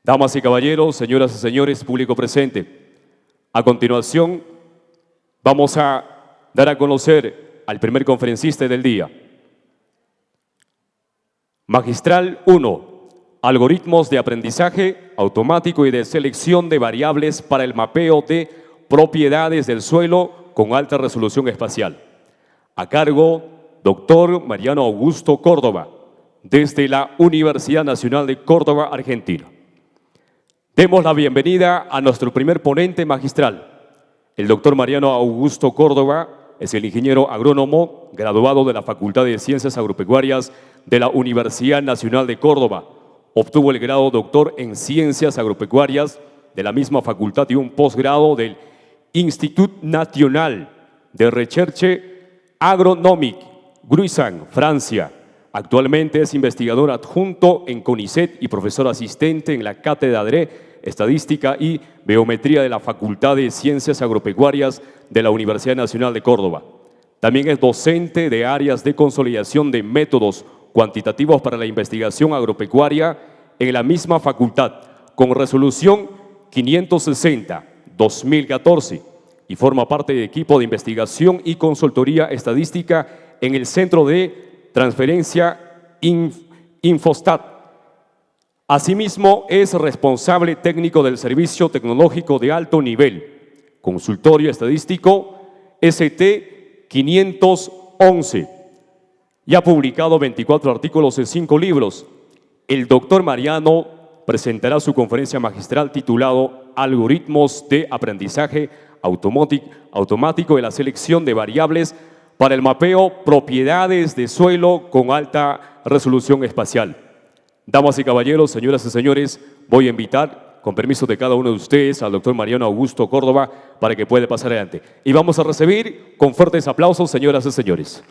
Damas y caballeros, señoras y señores, público presente, a continuación vamos a dar a conocer al primer conferencista del día. Magistral 1. Algoritmos de aprendizaje automático y de selección de variables para el mapeo de propiedades del suelo con alta resolución espacial. A cargo, doctor Mariano Augusto Córdoba, desde la Universidad Nacional de Córdoba, Argentina. Demos la bienvenida a nuestro primer ponente magistral. El doctor Mariano Augusto Córdoba es el ingeniero agrónomo graduado de la Facultad de Ciencias Agropecuarias de la Universidad Nacional de Córdoba. Obtuvo el grado doctor en Ciencias Agropecuarias de la misma facultad y un posgrado del Institut National de Recherche Agronomique, Gruissan, Francia. Actualmente es investigador adjunto en CONICET y profesor asistente en la Cátedra de Estadística y Biometría de la Facultad de Ciencias Agropecuarias de la Universidad Nacional de Córdoba. También es docente de áreas de consolidación de métodos cuantitativos para la investigación agropecuaria en la misma facultad, con resolución 560-2014, y forma parte del equipo de investigación y consultoría estadística en el Centro de Transferencia Infostat. Asimismo, es responsable técnico del Servicio Tecnológico de Alto Nivel, Consultorio Estadístico ST 511, y ha publicado 24 artículos en 5 libros. El doctor Mariano presentará su conferencia magistral titulado Algoritmos de aprendizaje automático de la selección de variables para el mapeo propiedades de suelo con alta resolución espacial. Damas y caballeros, señoras y señores, voy a invitar, con permiso de cada uno de ustedes, al doctor Mariano Augusto Córdoba para que pueda pasar adelante. Y vamos a recibir con fuertes aplausos, señoras y señores.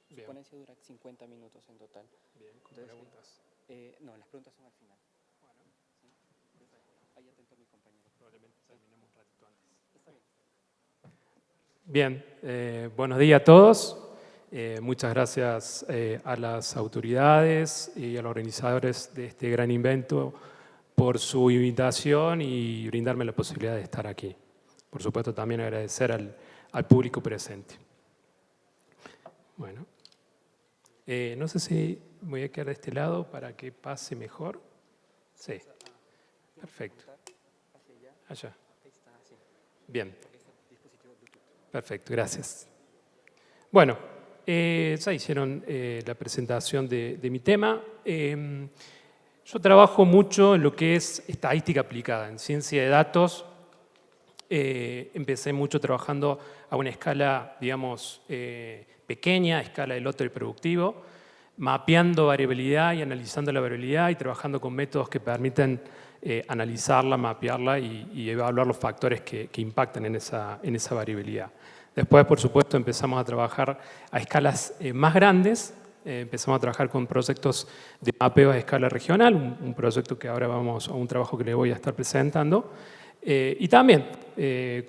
Su ponencia dura 50 minutos en total. Bien, ¿con preguntas? No, las preguntas son al final. Bueno. ¿Sí? Ahí atento a mi compañero. Probablemente terminemos un ratito antes. Está Bien, bien. buenos días a todos. Muchas gracias a las autoridades y a los organizadores de este gran evento por su invitación y brindarme la posibilidad de estar aquí. Por supuesto, también agradecer al público presente. Bueno. No sé si voy a quedar de este lado para que pase mejor. Sí, perfecto. Allá. Bien. Perfecto, gracias. Bueno, ya hicieron la presentación de mi tema. Yo trabajo mucho en lo que es estadística aplicada, en ciencia de datos. Empecé mucho trabajando a una escala, digamos, pequeña, a escala de lote productivo, mapeando variabilidad y analizando la variabilidad y trabajando con métodos que permiten analizarla, mapearla y evaluar los factores que impactan en esa variabilidad. Después, por supuesto, empezamos a trabajar a escalas más grandes. Empezamos a trabajar con proyectos de mapeo a escala regional, un proyecto que ahora vamos a un trabajo que le voy a estar presentando. Y también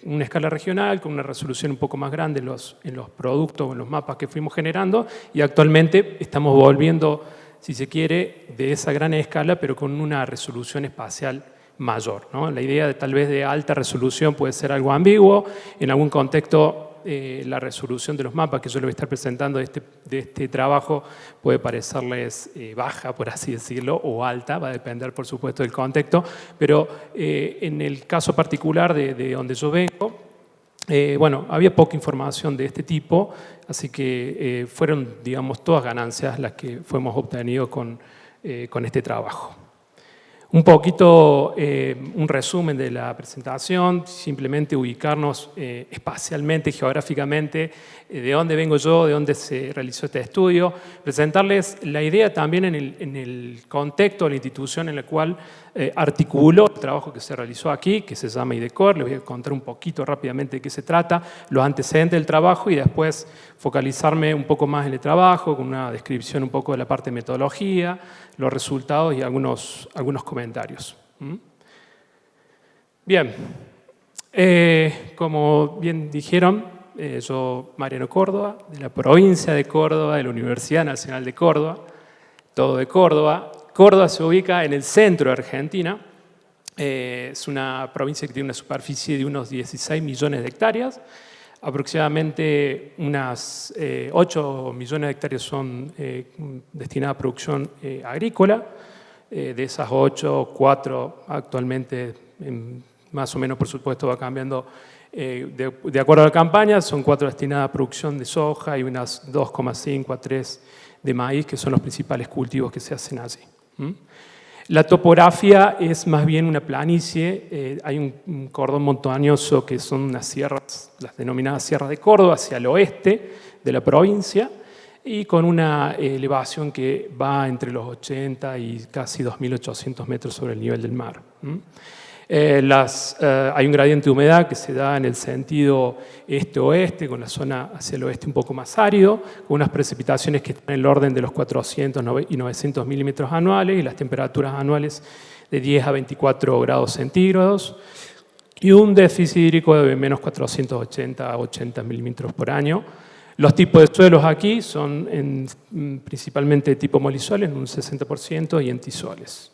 una escala regional con una resolución un poco más grande en los productos, en los mapas que fuimos generando, y actualmente estamos volviendo, si se quiere, de esa gran escala, pero con una resolución espacial mayor, ¿no? La idea de tal vez de alta resolución puede ser algo ambiguo, en algún contexto la resolución de los mapas que yo les voy a estar presentando de este trabajo puede parecerles baja, por así decirlo, o alta, va a depender por supuesto del contexto, pero en el caso particular de donde yo vengo, bueno, había poca información de este tipo, así que fueron, digamos, todas ganancias las que fuimos obtenidos con este trabajo. Un poquito, un resumen de la presentación, simplemente ubicarnos espacialmente, geográficamente, de dónde vengo yo, de dónde se realizó este estudio, presentarles la idea también en el contexto de la institución en la cual articuló el trabajo que se realizó aquí, que se llama IDECOR. Les voy a contar un poquito rápidamente de qué se trata, los antecedentes del trabajo y después focalizarme un poco más en el trabajo, con una descripción un poco de la parte de metodología, los resultados y algunos comentarios. Bien, Como bien dijeron, yo, Mariano Córdoba, de la provincia de Córdoba, de la Universidad Nacional de Córdoba, todo de Córdoba. Córdoba se ubica en el centro de Argentina. Es una provincia que tiene una superficie de unos 16 millones de hectáreas. Aproximadamente unas 8 millones de hectáreas son destinadas a producción agrícola. De esas 8, 4 actualmente, más o menos por supuesto va cambiando de acuerdo a la campaña, son 4 destinadas a producción de soja y unas 2,5 a 3 de maíz, que son los principales cultivos que se hacen allí. La topografía es más bien una planicie, hay un cordón montañoso que son unas sierras, las denominadas sierras de Córdoba, hacia el oeste de la provincia, y con una elevación que va entre los 80 y casi 2.800 metros sobre el nivel del mar. Hay un gradiente de humedad que se da en el sentido este-oeste, con la zona hacia el oeste un poco más árido, con unas precipitaciones que están en el orden de los 400 y 900 milímetros anuales y las temperaturas anuales de 10 a 24 grados centígrados y un déficit hídrico de menos 480 a 80 milímetros por año. Los tipos de suelos aquí son principalmente de tipo molisoles, en un 60%, y entisoles.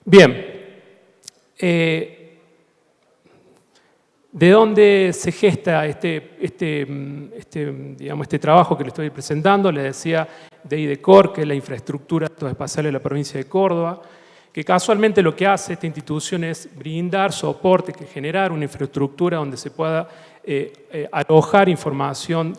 Bien. ¿De dónde se gesta este trabajo que le estoy presentando? Les decía de IDECOR, que es la infraestructura de datos espaciales de la provincia de Córdoba, que casualmente lo que hace esta institución es brindar soporte, generar una infraestructura donde se pueda alojar información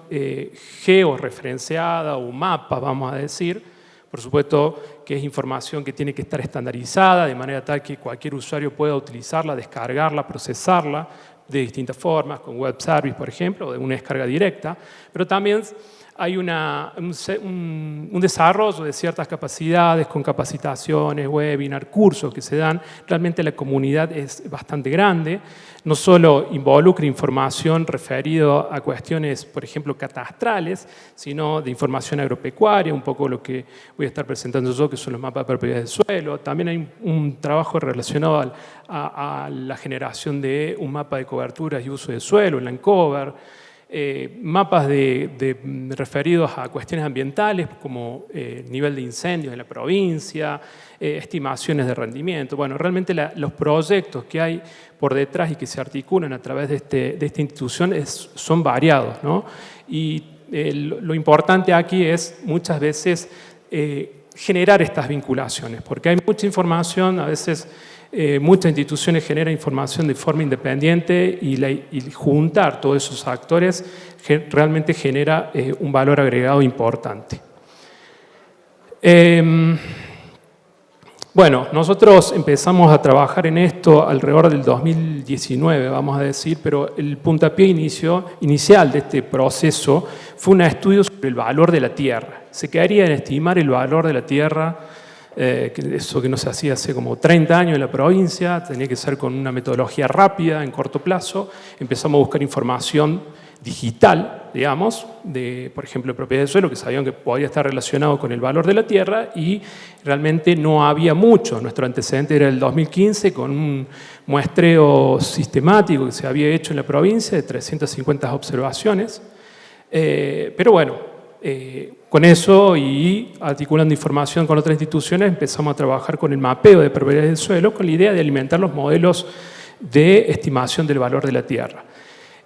georreferenciada o mapa, vamos a decir. Por supuesto que es información que tiene que estar estandarizada, de manera tal que cualquier usuario pueda utilizarla, descargarla, procesarla de distintas formas, con web service, por ejemplo, o de una descarga directa. Pero también hay un desarrollo de ciertas capacidades con capacitaciones, webinar, cursos que se dan. Realmente la comunidad es bastante grande. No solo involucra información referida a cuestiones, por ejemplo, catastrales, sino de información agropecuaria, un poco lo que voy a estar presentando yo, que son los mapas de propiedad del suelo. También hay un trabajo relacionado a la generación de un mapa de coberturas y uso de suelo, el Landcover. Mapas referidos a cuestiones ambientales como nivel de incendios en la provincia, estimaciones de rendimiento. Bueno, realmente los proyectos que hay por detrás y que se articulan a través de esta institución son variados, ¿no? Y lo importante aquí es muchas veces generar estas vinculaciones, porque hay mucha información, a veces muchas instituciones generan información de forma independiente y juntar todos esos actores realmente genera un valor agregado importante. Bueno, nosotros empezamos a trabajar en esto alrededor del 2019, vamos a decir, pero el puntapié inicial de este proceso fue un estudio sobre el valor de la tierra. Se quería estimar el valor de la tierra, eso que no se hacía hace como 30 años en la provincia, tenía que ser con una metodología rápida, en corto plazo. Empezamos a buscar información digital, digamos, por ejemplo, de propiedad del suelo, que sabían que podía estar relacionado con el valor de la tierra, y realmente no había mucho. Nuestro antecedente era el 2015, con un muestreo sistemático que se había hecho en la provincia de 350 observaciones. Pero bueno, con eso y articulando información con otras instituciones, empezamos a trabajar con el mapeo de propiedades del suelo con la idea de alimentar los modelos de estimación del valor de la tierra.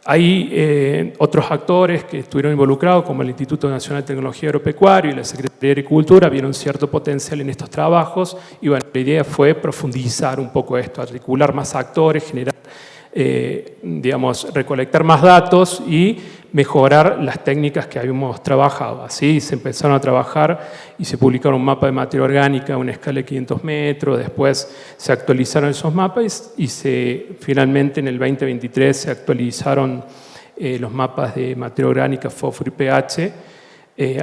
Hay otros actores que estuvieron involucrados, como el Instituto Nacional de Tecnología Agropecuaria y la Secretaría de Agricultura, vieron cierto potencial en estos trabajos y bueno, la idea fue profundizar un poco esto, articular más actores, generar, digamos, recolectar más datos y mejorar las técnicas que habíamos trabajado. Así se empezaron a trabajar y se publicaron un mapa de materia orgánica a una escala de 500 metros, después se actualizaron esos mapas y finalmente en el 2023 se actualizaron los mapas de materia orgánica, fósforo y pH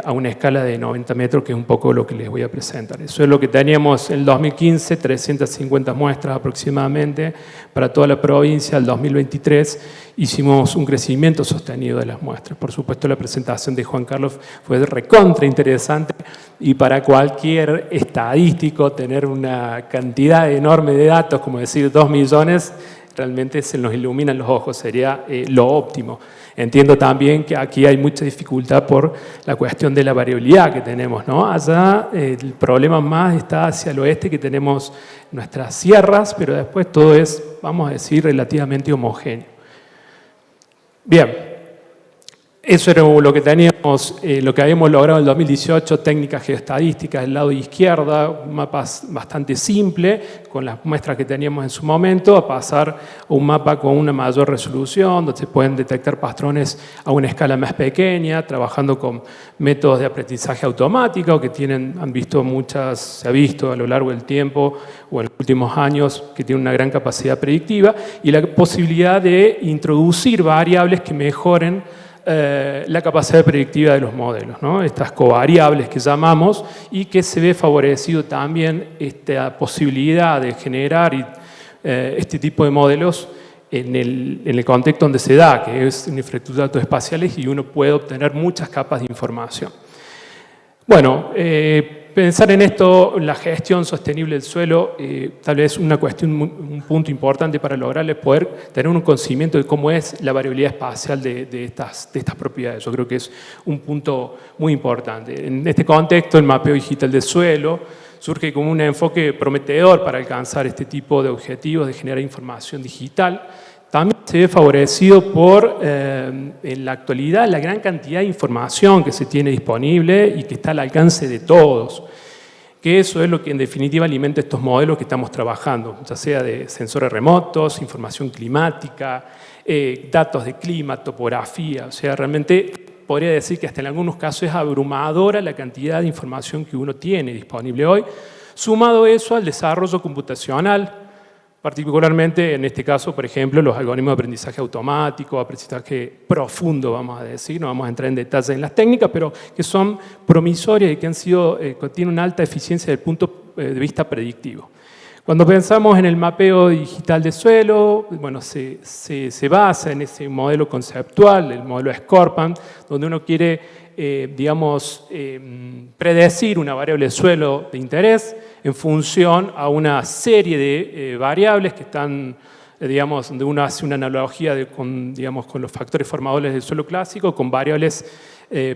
a una escala de 90 metros, que es un poco lo que les voy a presentar. Eso es lo que teníamos en el 2015, 350 muestras aproximadamente para toda la provincia. El 2023 hicimos un crecimiento sostenido de las muestras. Por supuesto, la presentación de Juan Carlos fue recontra interesante y para cualquier estadístico tener una cantidad enorme de datos, como decir 2 millones, realmente se nos iluminan los ojos, sería lo óptimo. Entiendo también que aquí hay mucha dificultad por la cuestión de la variabilidad que tenemos, ¿no? Allá el problema más está hacia el oeste, que tenemos nuestras sierras, pero después todo es, vamos a decir, relativamente homogéneo. Bien. Eso era lo que teníamos, lo que habíamos logrado en el 2018, técnicas geoestadísticas del lado izquierda, un mapa bastante simple, con las muestras que teníamos en su momento, a pasar a un mapa con una mayor resolución, donde se pueden detectar patrones a una escala más pequeña, trabajando con métodos de aprendizaje automático, que se ha visto a lo largo del tiempo, o en los últimos años, que tienen una gran capacidad predictiva, y la posibilidad de introducir variables que mejoren la capacidad predictiva de los modelos, ¿no? Estas covariables que llamamos, y que se ve favorecido también esta posibilidad de generar este tipo de modelos en el contexto donde se da, que es en infraestructuras de datos espaciales, y uno puede obtener muchas capas de información. Bueno, pensar en esto, la gestión sostenible del suelo, tal vez un punto importante para lograrlo es poder tener un conocimiento de cómo es la variabilidad espacial de estas propiedades. Yo creo que es un punto muy importante. En este contexto, el mapeo digital del suelo surge como un enfoque prometedor para alcanzar este tipo de objetivos de generar información digital. También se ve favorecido por, en la actualidad, la gran cantidad de información que se tiene disponible y que está al alcance de todos. Que eso es lo que en definitiva alimenta estos modelos que estamos trabajando, ya sea de sensores remotos, información climática, datos de clima, topografía. O sea, realmente podría decir que hasta en algunos casos es abrumadora la cantidad de información que uno tiene disponible hoy, sumado eso al desarrollo computacional, particularmente en este caso, por ejemplo, los algoritmos de aprendizaje automático, aprendizaje profundo, vamos a decir, no vamos a entrar en detalles en las técnicas, pero que son promisorias y que tienen una alta eficiencia desde el punto de vista predictivo. Cuando pensamos en el mapeo digital de suelo, bueno, se basa en ese modelo conceptual, el modelo Scorpan, donde uno quiere, predecir una variable de suelo de interés en función a una serie de variables que están, donde uno hace una analogía con los factores formadores del suelo clásico, con variables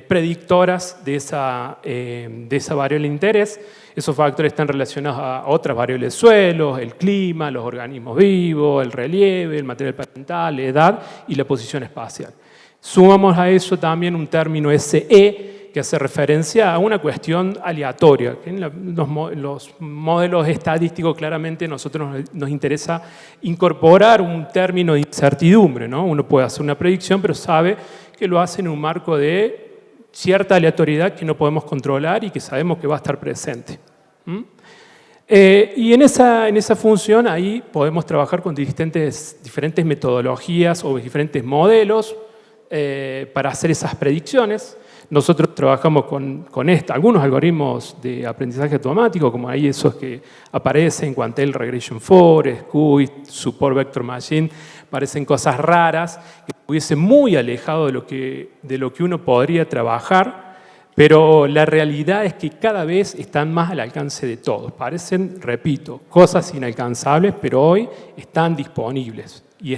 predictoras de esa variable de interés. Esos factores están relacionados a otras variables de suelo, el clima, los organismos vivos, el relieve, el material parental, la edad y la posición espacial. Sumamos a eso también un término SE, que hace referencia a una cuestión aleatoria. En los modelos estadísticos claramente a nosotros nos interesa incorporar un término de incertidumbre, ¿no? Uno puede hacer una predicción, pero sabe que lo hace en un marco de cierta aleatoriedad que no podemos controlar y que sabemos que va a estar presente. Y en esa función ahí podemos trabajar con diferentes metodologías o diferentes modelos para hacer esas predicciones. Nosotros trabajamos con algunos algoritmos de aprendizaje automático, como ahí esos que aparecen, Quantel Regression Forest, Qt, Support Vector Machine, parecen cosas raras, que estuviesen muy alejados de lo que uno podría trabajar, pero la realidad es que cada vez están más al alcance de todos. Parecen, repito, cosas inalcanzables, pero hoy están disponibles y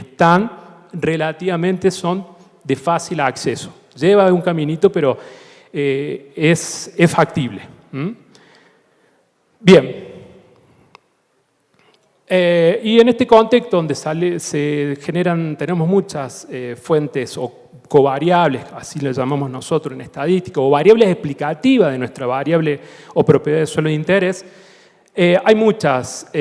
son de fácil acceso. Lleva un caminito, pero es factible. Bien. Y en este contexto donde tenemos muchas fuentes o covariables, así lo llamamos nosotros en estadística, o variables explicativas de nuestra variable o propiedad de suelo de interés, hay muchas,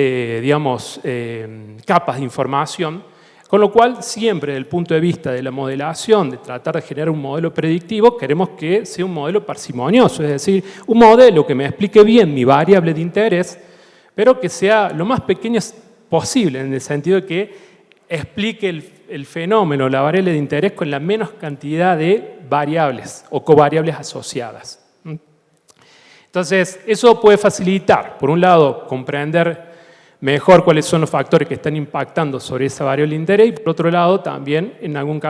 capas de información. Con lo cual, siempre desde el punto de vista de la modelación, de tratar de generar un modelo predictivo, queremos que sea un modelo parsimonioso, es decir, un modelo que me explique bien mi variable de interés, pero que sea lo más pequeño posible, en el sentido de que explique el fenómeno, la variable de interés, con la menos cantidad de variables o covariables asociadas. Entonces, eso puede facilitar, por un lado, comprender mejor cuáles son los factores que están impactando sobre esa variable de interés y, por otro lado, también, en algún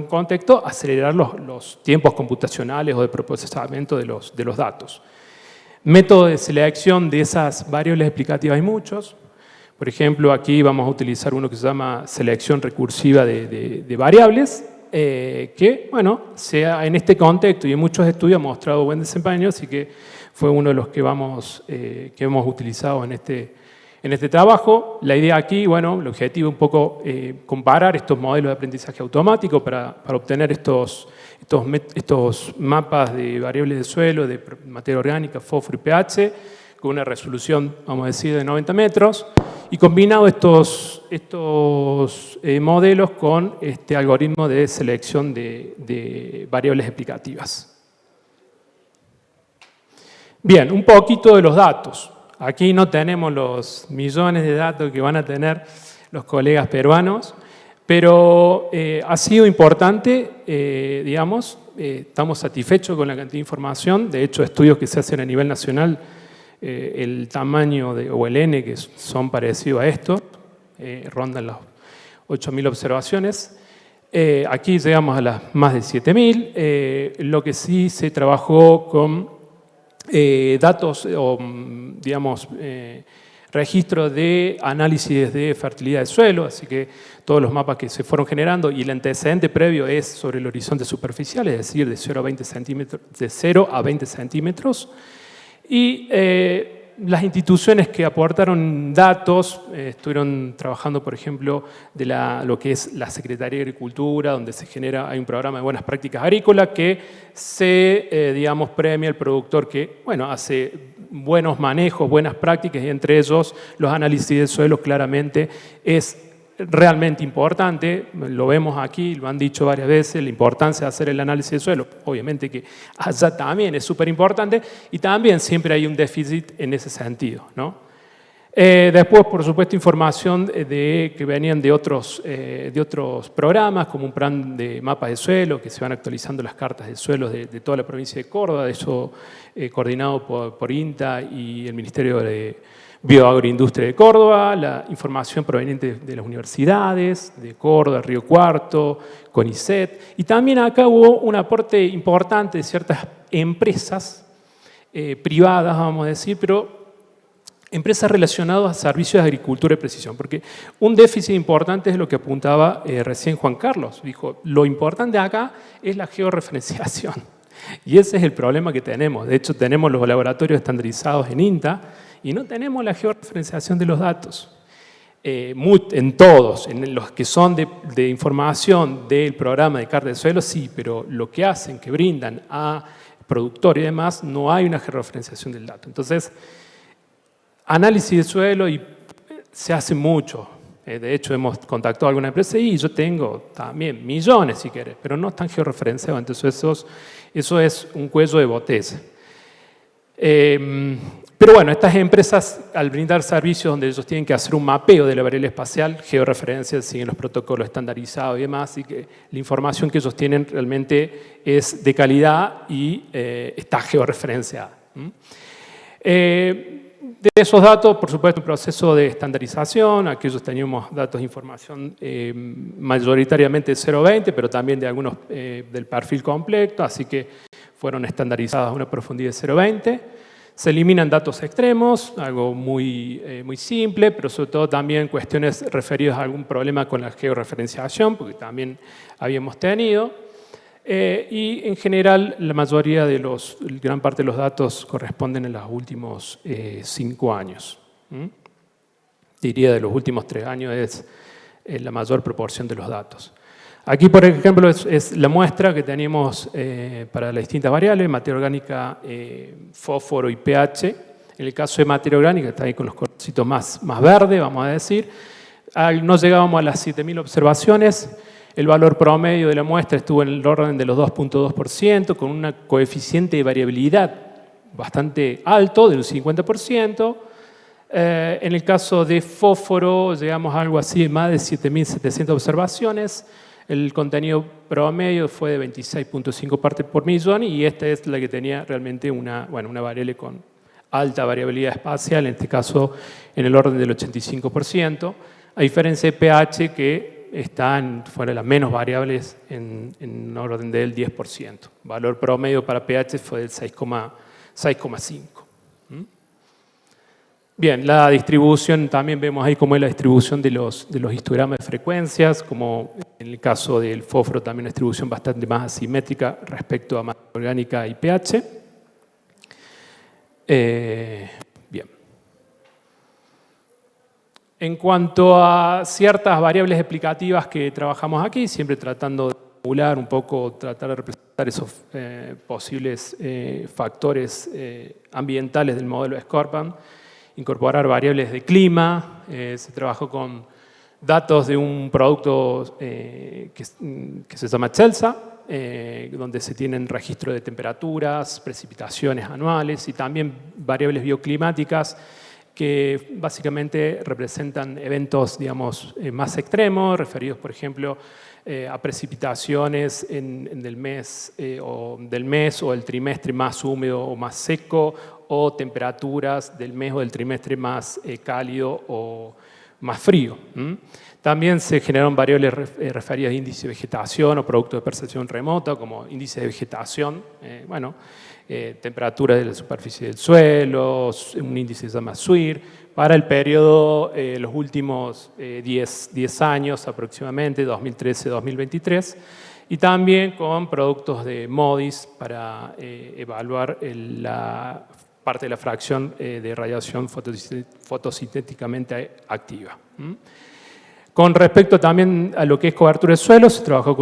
contexto, acelerar los tiempos computacionales o de procesamiento de los datos. Métodos de selección de esas variables explicativas hay muchos. Por ejemplo, aquí vamos a utilizar uno que se llama selección recursiva de variables, que, bueno, sea en este contexto y en muchos estudios ha mostrado buen desempeño, así que fue uno de los que hemos utilizado en este trabajo. La idea aquí, bueno, el objetivo es un poco comparar estos modelos de aprendizaje automático para obtener estos mapas de variables de suelo, de materia orgánica, fósforo y pH, con una resolución, vamos a decir, de 90 metros, y combinado estos modelos con este algoritmo de selección de variables explicativas. Bien, un poquito de los datos. Aquí no tenemos los millones de datos que van a tener los colegas peruanos, pero ha sido importante, digamos, estamos satisfechos con la cantidad de información. De hecho, estudios que se hacen a nivel nacional, el tamaño o el N, que son parecidos a esto, rondan las 8.000 observaciones. Aquí llegamos a las más de 7.000. Lo que sí se trabajó con datos o, digamos, registro de análisis de fertilidad del suelo, así que todos los mapas que se fueron generando, y el antecedente previo es sobre el horizonte superficial, es decir, de 0 a 20 centímetros. Y las instituciones que aportaron datos estuvieron trabajando, por ejemplo, de lo que es la Secretaría de Agricultura, donde hay un programa de buenas prácticas agrícolas que digamos, premia al productor que, bueno, hace buenos manejos, buenas prácticas, y entre ellos los análisis del suelo claramente es realmente importante. Lo vemos aquí, lo han dicho varias veces, la importancia de hacer el análisis del suelo. Obviamente que allá también es súper importante, y también siempre hay un déficit en ese sentido, ¿no? Después, por supuesto, información que venían de otros programas, como un plan de mapas de suelo, que se van actualizando las cartas de suelos de toda la provincia de Córdoba, de eso coordinado por INTA y el Ministerio de Bioagroindustria de Córdoba, la información proveniente de las universidades, de Córdoba, Río Cuarto, CONICET, y también acá hubo un aporte importante de ciertas empresas privadas, vamos a decir, pero empresas relacionadas a servicios de agricultura y precisión, porque un déficit importante es lo que apuntaba recién Juan Carlos. Dijo, lo importante acá es la georreferenciación, y ese es el problema que tenemos. De hecho, tenemos los laboratorios estandarizados en INTA, y no tenemos la georreferenciación de los datos. En todos, en los que son de información del programa de carta de suelo, sí, pero lo que hacen, que brindan a productores y demás, no hay una georreferenciación del dato. Entonces, análisis de suelo y se hace mucho. De hecho, hemos contactado a alguna empresa y yo tengo también millones, si querés, pero no están georreferenciados. Entonces, eso es un cuello de botella. Pero bueno, estas empresas, al brindar servicios donde ellos tienen que hacer un mapeo de la variable espacial, georreferencias, siguen los protocolos estandarizados y demás, y que la información que ellos tienen realmente es de calidad y está georreferenciada. De esos datos, por supuesto, un proceso de estandarización. Aquellos teníamos datos de información mayoritariamente de 0,20, pero también de algunos del perfil completo, así que fueron estandarizadas a una profundidad de 0,20. Se eliminan datos extremos, algo muy simple, pero sobre todo también cuestiones referidas a algún problema con la georreferenciación, porque también habíamos tenido. Y en general, la mayoría gran parte de los datos corresponden a los últimos 5 años. Diría de los últimos 3 años es la mayor proporción de los datos. Aquí, por ejemplo, es la muestra que tenemos para las distintas variables, materia orgánica, fósforo y pH. En el caso de materia orgánica, está ahí con los colorcitos más verdes, vamos a decir. No llegábamos a las 7.000 observaciones. El valor promedio de la muestra estuvo en el orden de los 2.2%, con un coeficiente de variabilidad bastante alto, del 50%. En el caso de fósforo, llegamos a algo así de más de 7.700 observaciones. El contenido promedio fue de 26.5 partes por millón, y esta es la que tenía realmente una variable con alta variabilidad espacial, en este caso en el orden del 85%, a diferencia de pH, que fueron las menos variables en orden del 10%. El valor promedio para pH fue del 6,5. Bien, la distribución, también vemos ahí cómo es la distribución de los histogramas de frecuencias, como en el caso del fósforo también una distribución bastante más asimétrica respecto a materia orgánica y pH. Bien. En cuanto a ciertas variables explicativas que trabajamos aquí, siempre tratando de emular un poco, tratar de representar esos posibles factores ambientales del modelo de Scorpan, incorporar variables de clima, se trabajó con datos de un producto que se llama CHELSA, donde se tienen registro de temperaturas, precipitaciones anuales y también variables bioclimáticas que básicamente representan eventos, digamos, más extremos, referidos, por ejemplo, a precipitaciones del mes o del trimestre más húmedo o más seco, o temperaturas del mes o del trimestre más cálido o más frío. También se generaron variables referidas a índice de vegetación o productos de percepción remota, como índice de vegetación, temperatura de la superficie del suelo, un índice que se llama SWIR, para el periodo, los últimos 10 años aproximadamente, 2013-2023, y también con productos de MODIS para evaluar la parte de la fracción de radiación fotosintéticamente activa. Con respecto también a lo que es cobertura de suelo, se trabajó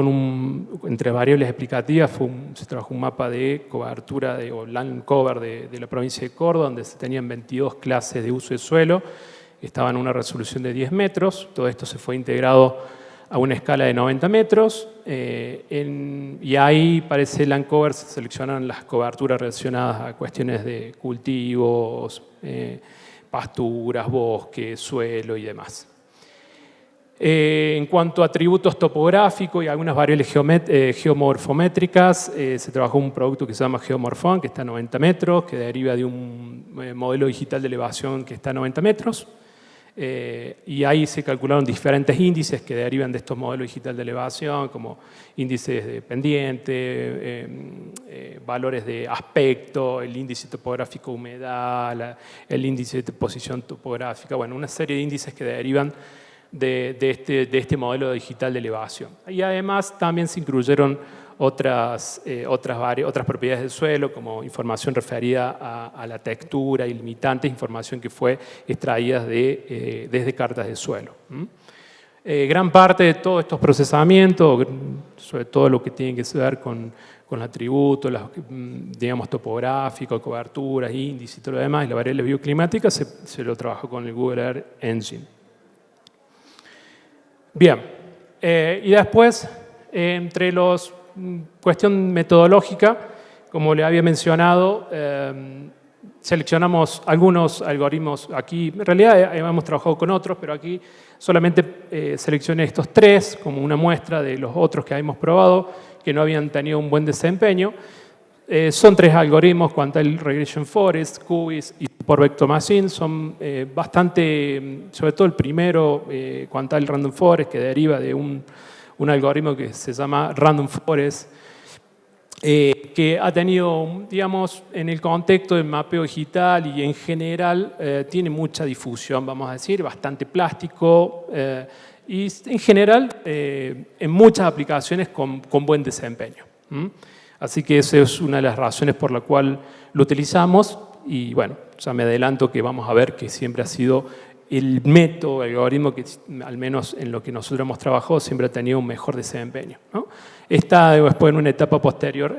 entre variables explicativas, se trabajó un mapa de cobertura o land cover de la provincia de Córdoba, donde se tenían 22 clases de uso de suelo, estaban en una resolución de 10 metros, todo esto se fue integrado a una escala de 90 metros, y ahí para ese land cover se seleccionan las coberturas relacionadas a cuestiones de cultivos, pasturas, bosques, suelo y demás. En cuanto a atributos topográficos y algunas variables geomorfométricas, se trabajó un producto que se llama Geomorfón, que está a 90 metros, que deriva de un modelo digital de elevación que está a 90 metros. Y ahí se calcularon diferentes índices que derivan de estos modelos digitales de elevación, como índices de pendiente, valores de aspecto, el índice topográfico de humedad, el índice de posición topográfica, bueno, una serie de índices que derivan de este modelo digital de elevación. Y además también se incluyeron otras propiedades del suelo, como información referida a la textura y limitantes, información que fue extraída desde cartas de suelo. Gran parte de todos estos procesamientos, sobre todo lo que tiene que ver con los atributos, digamos, topográficos, coberturas, índices y todo lo demás, y la variable bioclimática, se lo trabajó con el Google Earth Engine. Bien, y después, entre los cuestión metodológica, como le había mencionado, seleccionamos algunos algoritmos aquí. En realidad hemos trabajado con otros, pero aquí solamente seleccioné estos 3 como una muestra de los otros que hemos probado que no habían tenido un buen desempeño. Son 3 algoritmos, Quantile Regression Forest, QGIS y Support Vector Machine. Son bastante, sobre todo el primero, Quantile Random Forest, que deriva de un algoritmo que se llama Random Forest, que ha tenido, digamos, en el contexto del mapeo digital y en general tiene mucha difusión, vamos a decir, bastante plástico y en general en muchas aplicaciones con buen desempeño. Así que esa es una de las razones por la cual lo utilizamos y bueno, ya me adelanto que vamos a ver que siempre ha sido el método, el algoritmo que, al menos en lo que nosotros hemos trabajado, siempre ha tenido un mejor desempeño, ¿no? Después, en una etapa posterior,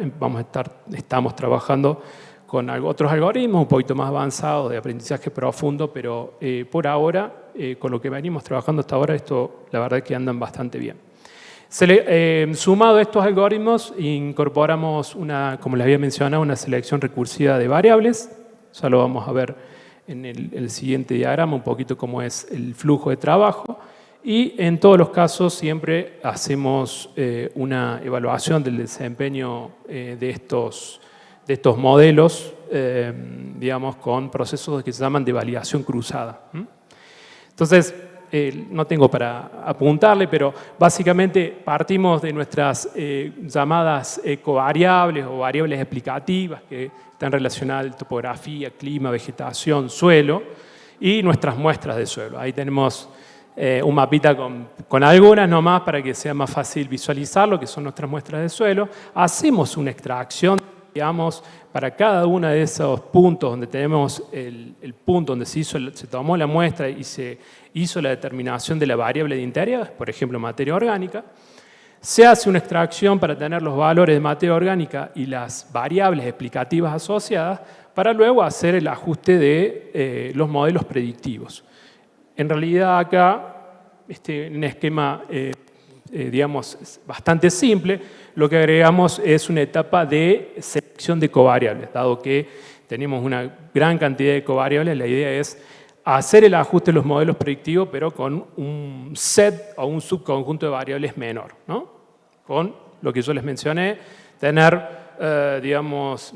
estamos trabajando con otros algoritmos un poquito más avanzados de aprendizaje profundo, pero por ahora, con lo que venimos trabajando hasta ahora, esto la verdad es que andan bastante bien. Sumado a estos algoritmos, incorporamos, como les había mencionado, una selección recursiva de variables. Ya lo vamos a ver en el siguiente diagrama, un poquito cómo es el flujo de trabajo. Y en todos los casos siempre hacemos una evaluación del desempeño de estos modelos, digamos, con procesos que se llaman de validación cruzada. Entonces, no tengo para apuntarle, pero básicamente partimos de nuestras llamadas ecovariables o variables explicativas que están relacionadas a topografía, clima, vegetación, suelo, y nuestras muestras de suelo. Ahí tenemos un mapita con algunas nomás para que sea más fácil visualizar lo que son nuestras muestras de suelo. Hacemos una extracción, digamos, para cada uno de esos puntos donde tenemos el punto donde se tomó la muestra y se hizo la determinación de la variable de interés, por ejemplo, materia orgánica. Se hace una extracción para tener los valores de materia orgánica y las variables explicativas asociadas para luego hacer el ajuste de los modelos predictivos. En realidad acá, un esquema, digamos, bastante simple, lo que agregamos es una etapa de selección de covariables. Dado que tenemos una gran cantidad de covariables, la idea es hacer el ajuste de los modelos predictivos, pero con un set o un subconjunto de variables menor, ¿no? Con lo que yo les mencioné, tener, digamos,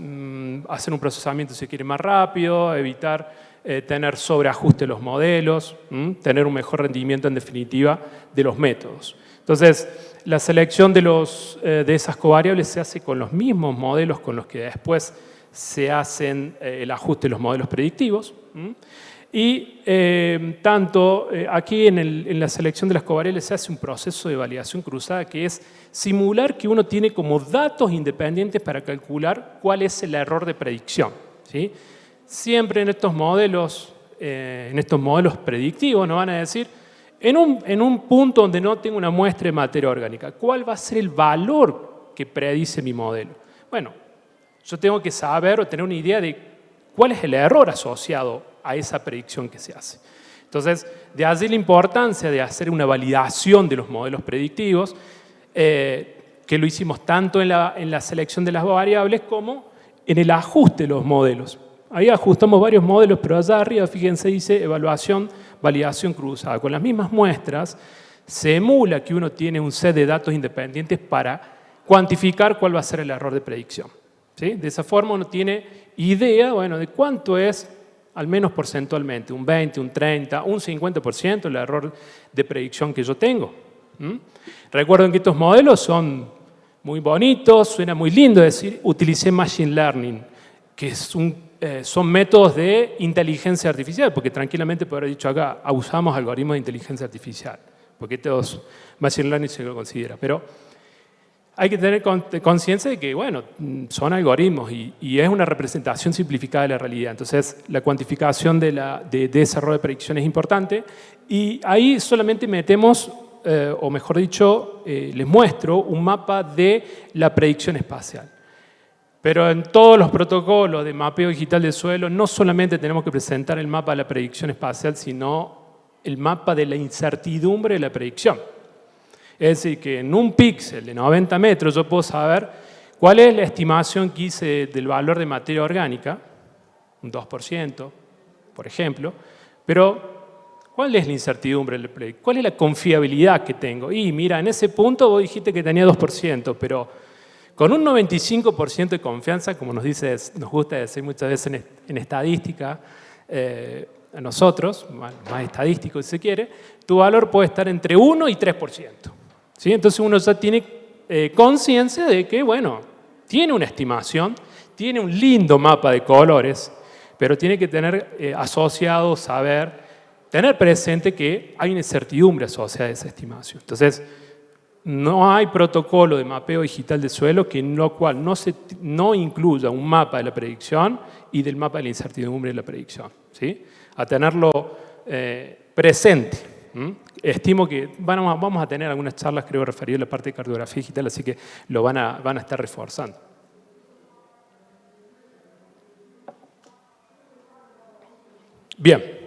hacer un procesamiento si quiere más rápido, evitar tener sobreajuste de los modelos, tener un mejor rendimiento en definitiva de los métodos. Entonces, la selección de esas covariables se hace con los mismos modelos con los que después se hacen el ajuste de los modelos predictivos. Y tanto aquí en la selección de las covariables se hace un proceso de validación cruzada que es simular que uno tiene como datos independientes para calcular cuál es el error de predicción, ¿sí? Siempre en estos modelos predictivos nos van a decir, en un punto donde no tengo una muestra de materia orgánica, ¿cuál va a ser el valor que predice mi modelo? Bueno, yo tengo que saber o tener una idea de cuál es el error asociado a esa predicción que se hace. Entonces, de allí la importancia de hacer una validación de los modelos predictivos, que lo hicimos tanto en la selección de las variables como en el ajuste de los modelos. Ahí ajustamos varios modelos, pero allá arriba, fíjense, dice evaluación, validación cruzada. Con las mismas muestras, se emula que uno tiene un set de datos independientes para cuantificar cuál va a ser el error de predicción, ¿sí? De esa forma uno tiene idea, bueno, de cuánto es, al menos porcentualmente, un 20, un 30, un 50% el error de predicción que yo tengo. Recuerden que estos modelos son muy bonitos, suena muy lindo decir, utilicé Machine Learning, que son métodos de inteligencia artificial, porque tranquilamente podría haber dicho acá, usamos algoritmos de inteligencia artificial, porque todos Machine Learning se lo considera. Pero hay que tener conciencia de que, bueno, son algoritmos y es una representación simplificada de la realidad. Entonces, la cuantificación de ese error de predicción es importante y ahí solamente metemos, o mejor dicho, les muestro un mapa de la predicción espacial. Pero en todos los protocolos de mapeo digital del suelo no solamente tenemos que presentar el mapa de la predicción espacial, sino el mapa de la incertidumbre de la predicción. Es decir, que en un píxel de 90 metros yo puedo saber cuál es la estimación que hice del valor de materia orgánica, un 2%, por ejemplo, pero ¿cuál es la incertidumbre de la predicción? ¿Cuál es la confiabilidad que tengo? Y mira, en ese punto vos dijiste que tenía 2%, pero con un 95% de confianza, como nos gusta decir muchas veces en estadística, a nosotros, más estadístico si se quiere, tu valor puede estar entre 1 y 3%. ¿Sí? Entonces uno ya tiene conciencia de que, bueno, tiene una estimación, tiene un lindo mapa de colores, pero tiene que tener asociado, tener presente que hay una incertidumbre asociada a esa estimación. Entonces, no hay protocolo de mapeo digital de suelo en lo cual no incluya un mapa de la predicción y del mapa de la incertidumbre de la predicción, ¿sí? A tenerlo presente. Estimo que vamos a tener algunas charlas, creo, referidas a la parte de cartografía digital, así que lo van a estar reforzando. Bien.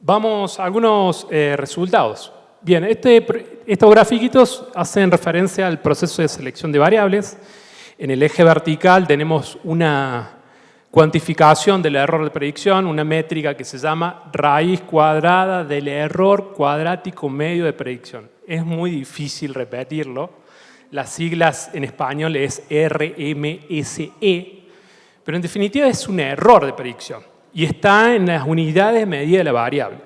Vamos a algunos resultados. Bien, estos grafiquitos hacen referencia al proceso de selección de variables. En el eje vertical tenemos una cuantificación del error de predicción, una métrica que se llama raíz cuadrada del error cuadrático medio de predicción. Es muy difícil repetirlo. Las siglas en español es RMSE, pero en definitiva es un error de predicción y está en las unidades de medida de la variable.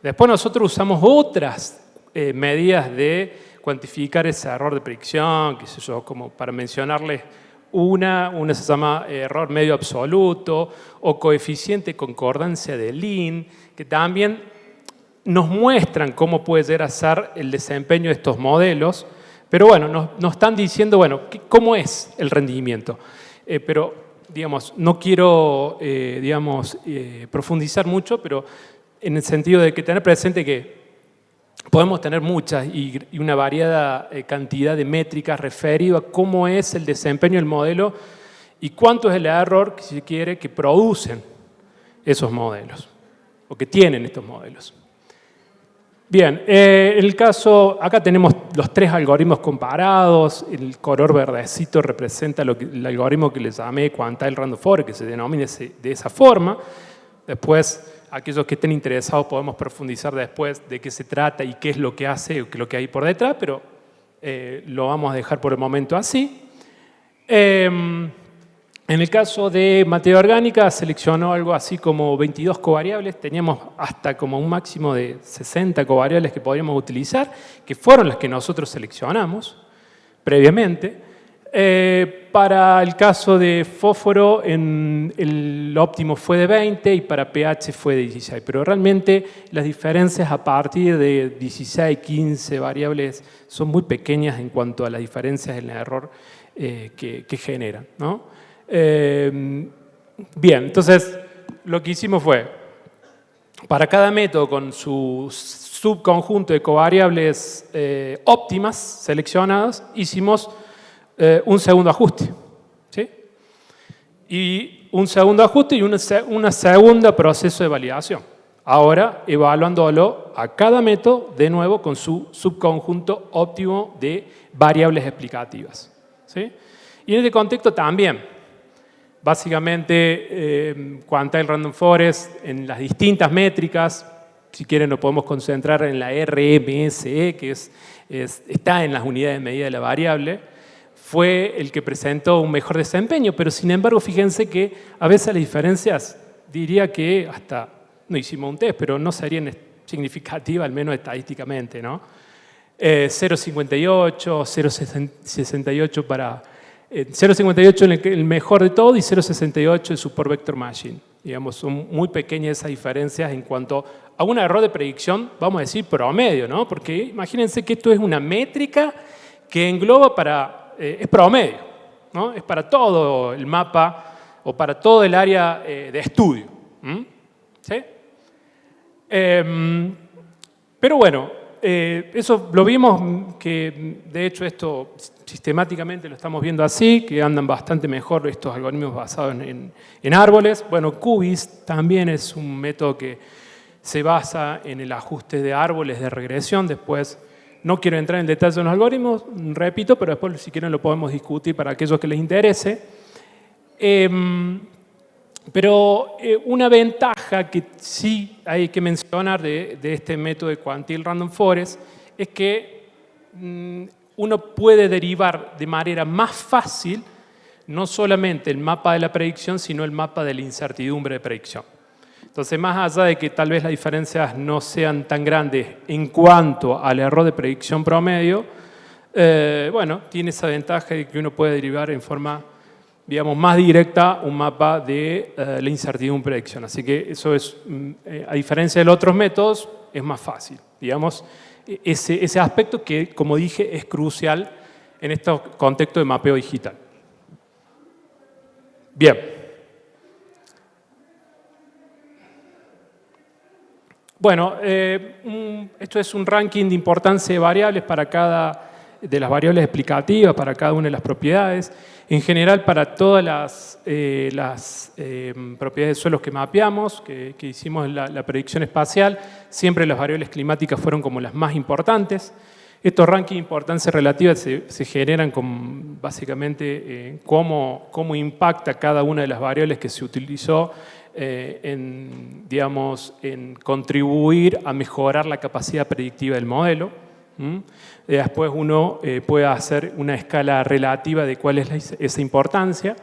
Después nosotros usamos otras medidas de cuantificar ese error de predicción, qué sé yo, como para mencionarles Una se llama error medio absoluto o coeficiente de concordancia de Lin, que también nos muestran cómo puede llegar a ser el desempeño de estos modelos, pero bueno, nos están diciendo, bueno, cómo es el rendimiento. Pero, digamos, no quiero, profundizar mucho, pero en el sentido de que tener presente que podemos tener muchas y una variada cantidad de métricas referidas a cómo es el desempeño del modelo y cuánto es el error, si se quiere, que producen esos modelos o que tienen estos modelos. Bien, en el caso, acá tenemos los 3 algoritmos comparados. El color verdecito representa el algoritmo que le llamé Quantile Random Forest, que se denomina de esa forma. Después, aquellos que estén interesados podemos profundizar después de qué se trata y qué es lo que hace o qué es lo que hay por detrás, pero lo vamos a dejar por el momento así. En el caso de materia orgánica seleccionó algo así como 22 covariables, teníamos hasta como un máximo de 60 covariables que podríamos utilizar, que fueron las que nosotros seleccionamos previamente. Para el caso de fósforo, el óptimo fue de 20 y para pH fue de 16, pero realmente las diferencias a partir de 16, 15 variables son muy pequeñas en cuanto a las diferencias en el error que generan, ¿no? Bien, entonces lo que hicimos fue, para cada método con su subconjunto de covariables óptimas seleccionadas, hicimos un segundo ajuste, ¿sí? Y un segundo ajuste y una segunda proceso de validación. Ahora evaluándolo a cada método de nuevo con su subconjunto óptimo de variables explicativas, ¿sí? Y en este contexto también, básicamente, Quantile Random Forest en las distintas métricas, si quieren nos podemos concentrar en la RMSE, que está en las unidades de medida de la variable, fue el que presentó un mejor desempeño, pero sin embargo, fíjense que a veces las diferencias, diría que hasta, no hicimos un test, pero no serían significativas, al menos estadísticamente, ¿no? 0,58, 0,68 para... 0,58 el mejor de todo y 0,68 el Support Vector Machine. Digamos, son muy pequeñas esas diferencias en cuanto a un error de predicción, vamos a decir promedio, ¿no? Porque imagínense que esto es una métrica que engloba es promedio, ¿no? Es para todo el mapa o para todo el área de estudio. ¿Sí? Pero bueno, eso lo vimos que de hecho esto sistemáticamente lo estamos viendo así, que andan bastante mejor estos algoritmos basados en árboles. Bueno, QGIS también es un método que se basa en el ajuste de árboles de regresión. Después no quiero entrar en detalle en los algoritmos, repito, pero después si quieren lo podemos discutir para aquellos que les interese. Pero una ventaja que sí hay que mencionar de este método de Quantile Random Forest es que uno puede derivar de manera más fácil no solamente el mapa de la predicción, sino el mapa de la incertidumbre de predicción. Entonces, más allá de que tal vez las diferencias no sean tan grandes en cuanto al error de predicción promedio, bueno, tiene esa ventaja de que uno puede derivar en forma, digamos, más directa un mapa de la incertidumbre de predicción. Así que eso es, a diferencia de los otros métodos, es más fácil. Digamos, ese aspecto que, como dije, es crucial en este contexto de mapeo digital. Bien. Bueno, esto es un ranking de importancia de variables para cada de las variables explicativas, para cada una de las propiedades. En general, para todas las propiedades de suelos que mapeamos, que hicimos la predicción espacial, siempre las variables climáticas fueron como las más importantes. Estos rankings de importancia relativa se generan con básicamente cómo impacta cada una de las variables que se utilizó en contribuir a mejorar la capacidad predictiva del modelo. Después uno puede hacer una escala relativa de cuál es esa importancia.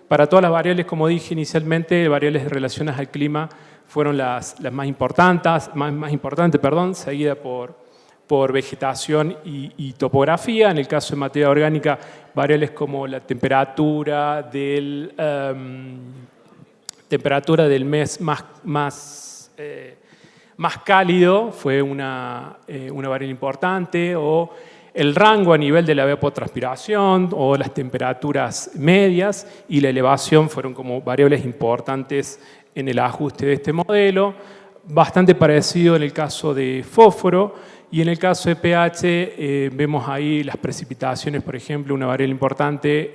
Para todas las variables, como dije inicialmente, variables relacionadas al clima fueron las más importantes, seguida por por vegetación y topografía. En el caso de materia orgánica, variables como la temperatura del mes más cálido fue una variable importante, o el rango a nivel de la evapotranspiración, o las temperaturas medias y la elevación fueron como variables importantes en el ajuste de este modelo. Bastante parecido en el caso de fósforo. Y en el caso de pH, vemos ahí las precipitaciones, por ejemplo, una variable importante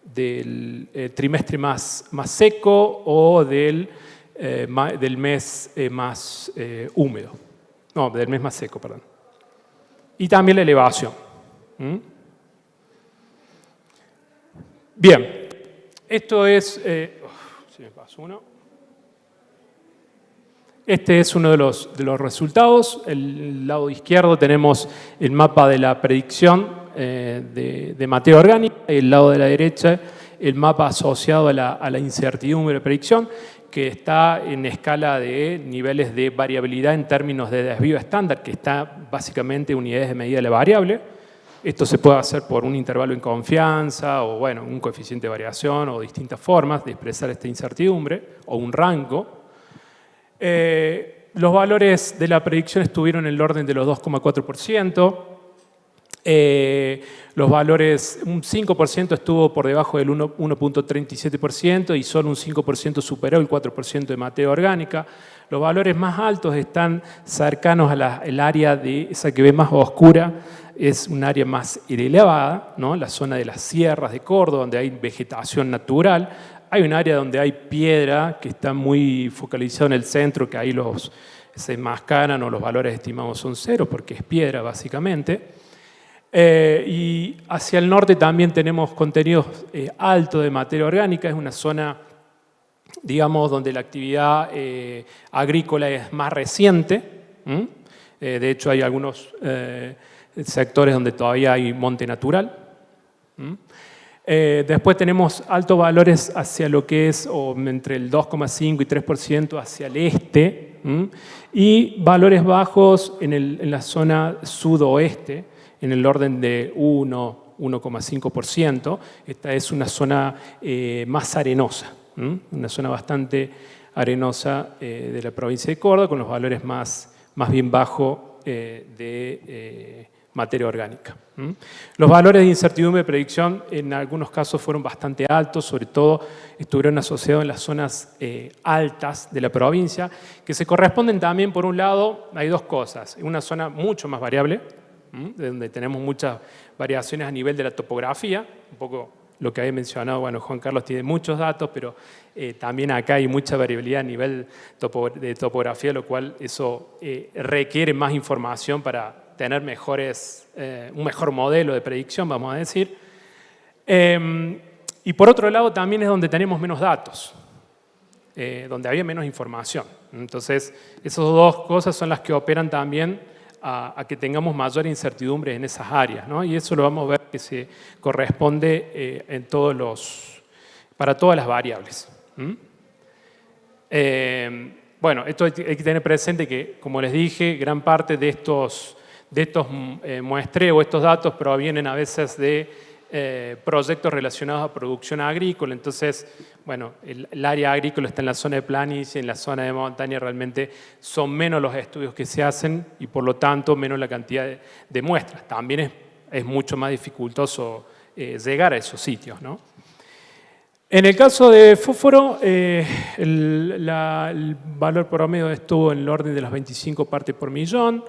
del trimestre más seco o del mes más húmedo. No, del mes más seco, perdón. Y también la elevación. Bien, esto es... si me paso uno. Este es uno de los resultados. El lado izquierdo tenemos el mapa de la predicción de materia orgánica. El lado de la derecha, el mapa asociado a la incertidumbre de predicción, que está en escala de niveles de variabilidad en términos de desvío estándar, que está básicamente unidades de medida de la variable. Esto se puede hacer por un intervalo en confianza o, bueno, un coeficiente de variación o distintas formas de expresar esta incertidumbre o un rango. Los valores de la predicción estuvieron en el orden de los 2,4%. Los valores, un 5% estuvo por debajo del 1,37% y solo un 5% superó el 4% de materia orgánica. Los valores más altos están cercanos al área de esa que ve más oscura, es un área más elevada, ¿no? La zona de las sierras de Córdoba, donde hay vegetación natural. Hay un área donde hay piedra que está muy focalizado en el centro, que ahí se enmascaran o los valores estimados son cero, porque es piedra básicamente. Y hacia el norte también tenemos contenidos altos de materia orgánica. Es una zona, digamos, donde la actividad agrícola es más reciente. De hecho, hay algunos sectores donde todavía hay monte natural. Después tenemos altos valores hacia lo que es entre el 2,5 y 3% hacia el este, y valores bajos en la zona sudoeste, en el orden de 1,5%. Esta es una zona más arenosa, una zona bastante arenosa de la provincia de Córdoba, con los valores más bien bajos de materia orgánica. Los valores de incertidumbre de predicción en algunos casos fueron bastante altos, sobre todo estuvieron asociados en las zonas altas de la provincia, que se corresponden también, por un lado, hay dos cosas. Una zona mucho más variable, donde tenemos muchas variaciones a nivel de la topografía, un poco lo que había mencionado, bueno, Juan Carlos tiene muchos datos, pero también acá hay mucha variabilidad a nivel de topografía, lo cual eso requiere más información para tener un mejor modelo de predicción, vamos a decir. Y por otro lado también es donde tenemos menos datos, donde había menos información. Entonces, esas dos cosas son las que operan también a que tengamos mayor incertidumbre en esas áreas, ¿no? Y eso lo vamos a ver que se corresponde para todas las variables. Bueno, esto hay que tener presente que, como les dije, gran parte de estos muestreos, estos datos provienen a veces de proyectos relacionados a producción agrícola. Entonces, bueno, el área agrícola está en la zona de planicie, en la zona de montaña realmente son menos los estudios que se hacen y por lo tanto menos la cantidad de muestras. También es mucho más dificultoso llegar a esos sitios, ¿no? En el caso de fósforo, el valor promedio estuvo en el orden de las 25 partes por millón,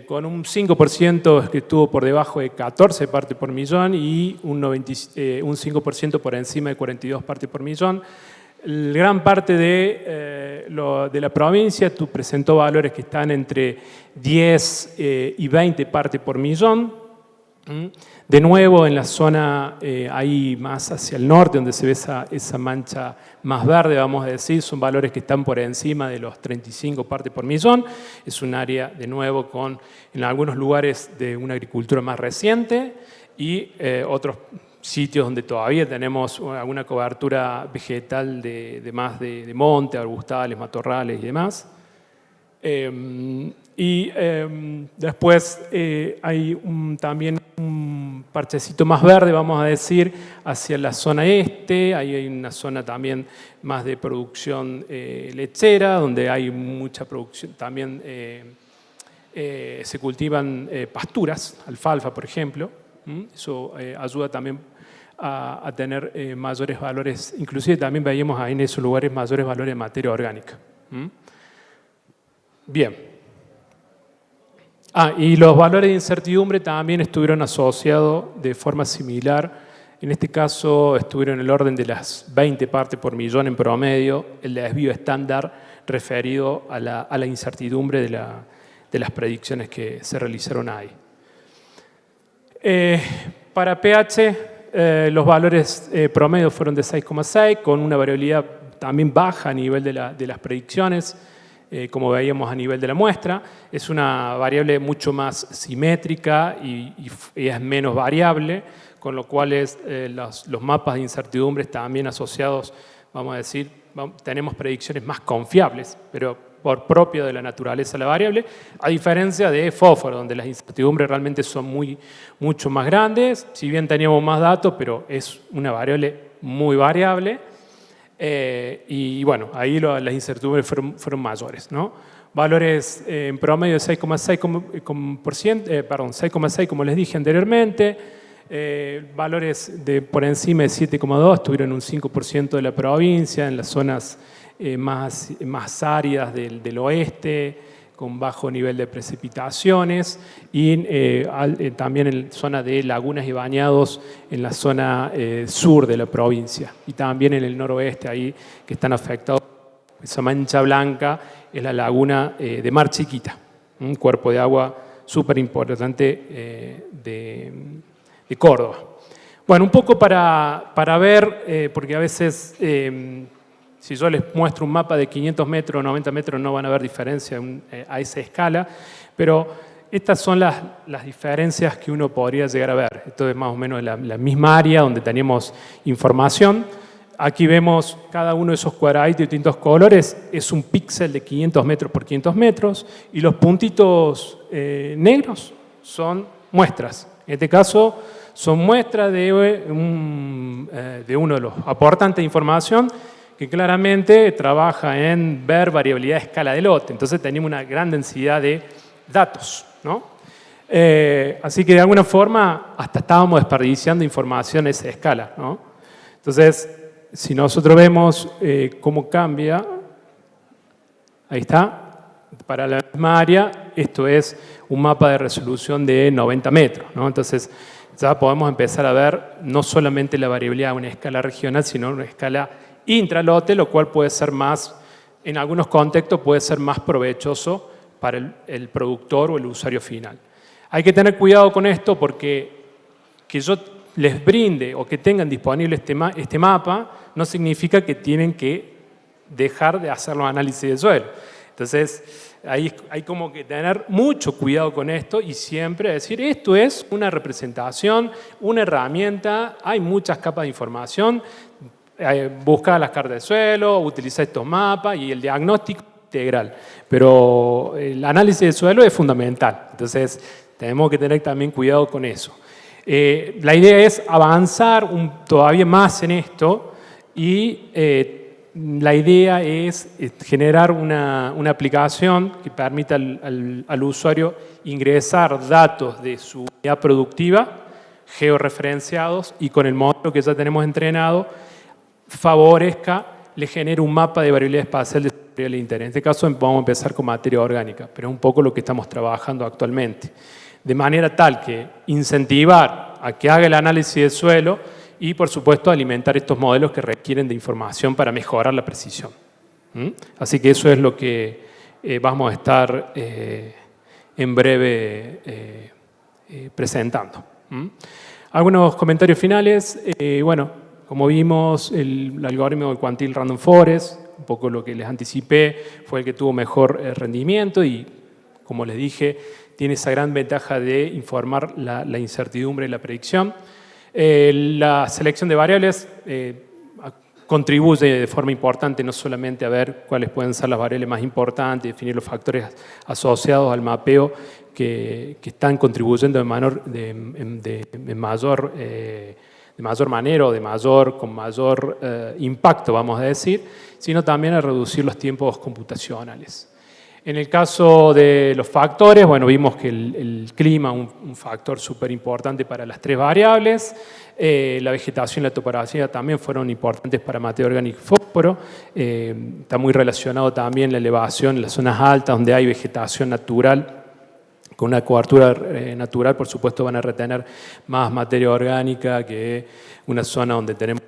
con un 5% que estuvo por debajo de 14 partes por millón y un 5% por encima de 42 partes por millón. Gran parte de la provincia presentó valores que están entre 10 y 20 partes por millón. De nuevo, en la zona ahí más hacia el norte, donde se ve esa mancha más verde, vamos a decir, son valores que están por encima de los 35 partes por millón. Es un área, de nuevo, en algunos lugares de una agricultura más reciente y otros sitios donde todavía tenemos alguna cobertura vegetal de monte, arbustales, matorrales y demás. Después hay también un parchecito más verde, vamos a decir, hacia la zona este. Ahí hay una zona también más de producción lechera, donde hay mucha producción. También se cultivan pasturas, alfalfa, por ejemplo. Eso ayuda también a tener mayores valores. Inclusive también veíamos ahí en esos lugares mayores valores de materia orgánica. Bien. Y los valores de incertidumbre también estuvieron asociados de forma similar. En este caso estuvieron en el orden de las 20 partes por millón en promedio, el desvío estándar referido a la incertidumbre de las predicciones que se realizaron ahí. Para pH, los valores promedio fueron de 6,6, con una variabilidad también baja a nivel de las predicciones. Como veíamos a nivel de la muestra, es una variable mucho más simétrica y es menos variable, con lo cual los mapas de incertidumbres también asociados, vamos a decir, tenemos predicciones más confiables, pero por propio de la naturaleza de la variable, a diferencia de fósforo, donde las incertidumbres realmente son mucho más grandes, si bien teníamos más datos, pero es una variable muy variable. Y bueno, ahí las incertidumbres fueron mayores, ¿no? Valores en promedio de 6,6, como les dije anteriormente. Valores por encima de 7,2 estuvieron en un 5% de la provincia, en las zonas más áridas del oeste, con bajo nivel de precipitaciones, y también en zona de lagunas y bañados en la zona sur de la provincia, y también en el noroeste, ahí que están afectados. Esa mancha blanca es la laguna de Mar Chiquita, un cuerpo de agua súper importante de Córdoba. Bueno, un poco para ver, porque a veces si yo les muestro un mapa de 500 metros o 90 metros no van a ver diferencia a esa escala, pero estas son las diferencias que uno podría llegar a ver. Esto es más o menos la misma área donde teníamos información. Aquí vemos cada uno de esos cuadraditos de distintos colores, es un píxel de 500 metros por 500 metros, y los puntitos negros son muestras. En este caso son muestras de uno de los aportantes de información que claramente trabaja en ver variabilidad de escala de lote. Entonces tenemos una gran densidad de datos, ¿no? Así que de alguna forma hasta estábamos desperdiciando información a esa escala, ¿no? Entonces, si nosotros vemos cómo cambia, ahí está, para la misma área, esto es un mapa de resolución de 90 metros, ¿no? Entonces ya podemos empezar a ver no solamente la variabilidad a una escala regional, sino a una escala intralote, lo cual puede ser más, en algunos contextos puede ser más provechoso para el productor o el usuario final. Hay que tener cuidado con esto porque que yo les brinde o que tengan disponible este mapa no significa que tienen que dejar de hacer los análisis de suelo. Entonces, hay como que tener mucho cuidado con esto y siempre decir, esto es una representación, una herramienta, hay muchas capas de información, busca las cartas de suelo, utiliza estos mapas y el diagnóstico integral. Pero el análisis de suelo es fundamental, entonces tenemos que tener también cuidado con eso. La idea es avanzar todavía más en esto y la idea es generar una aplicación que permita al usuario ingresar datos de su unidad productiva georreferenciados y con el modelo que ya tenemos entrenado le genere un mapa de variabilidad espacial de variable de interés. En este caso vamos a empezar con materia orgánica, pero es un poco lo que estamos trabajando actualmente. De manera tal que incentivar a que haga el análisis de suelo y, por supuesto, alimentar estos modelos que requieren de información para mejorar la precisión. Así que eso es lo que vamos a estar en breve presentando. Algunos comentarios finales. Bueno, como vimos, el algoritmo del Quantile Random Forest, un poco lo que les anticipé, fue el que tuvo mejor rendimiento y, como les dije, tiene esa gran ventaja de informar la incertidumbre y la predicción. La selección de variables contribuye de forma importante no solamente a ver cuáles pueden ser las variables más importantes, definir los factores asociados al mapeo que están contribuyendo de mayor manera o con mayor impacto, vamos a decir, sino también a reducir los tiempos computacionales. En el caso de los factores, bueno, vimos que el clima es un factor súper importante para las tres variables. La vegetación y la topografía también fueron importantes para mapeo orgánico y fósforo. Está muy relacionado también la elevación en las zonas altas, donde hay vegetación natural. Con una cobertura natural, por supuesto, van a retener más materia orgánica que una zona donde tenemos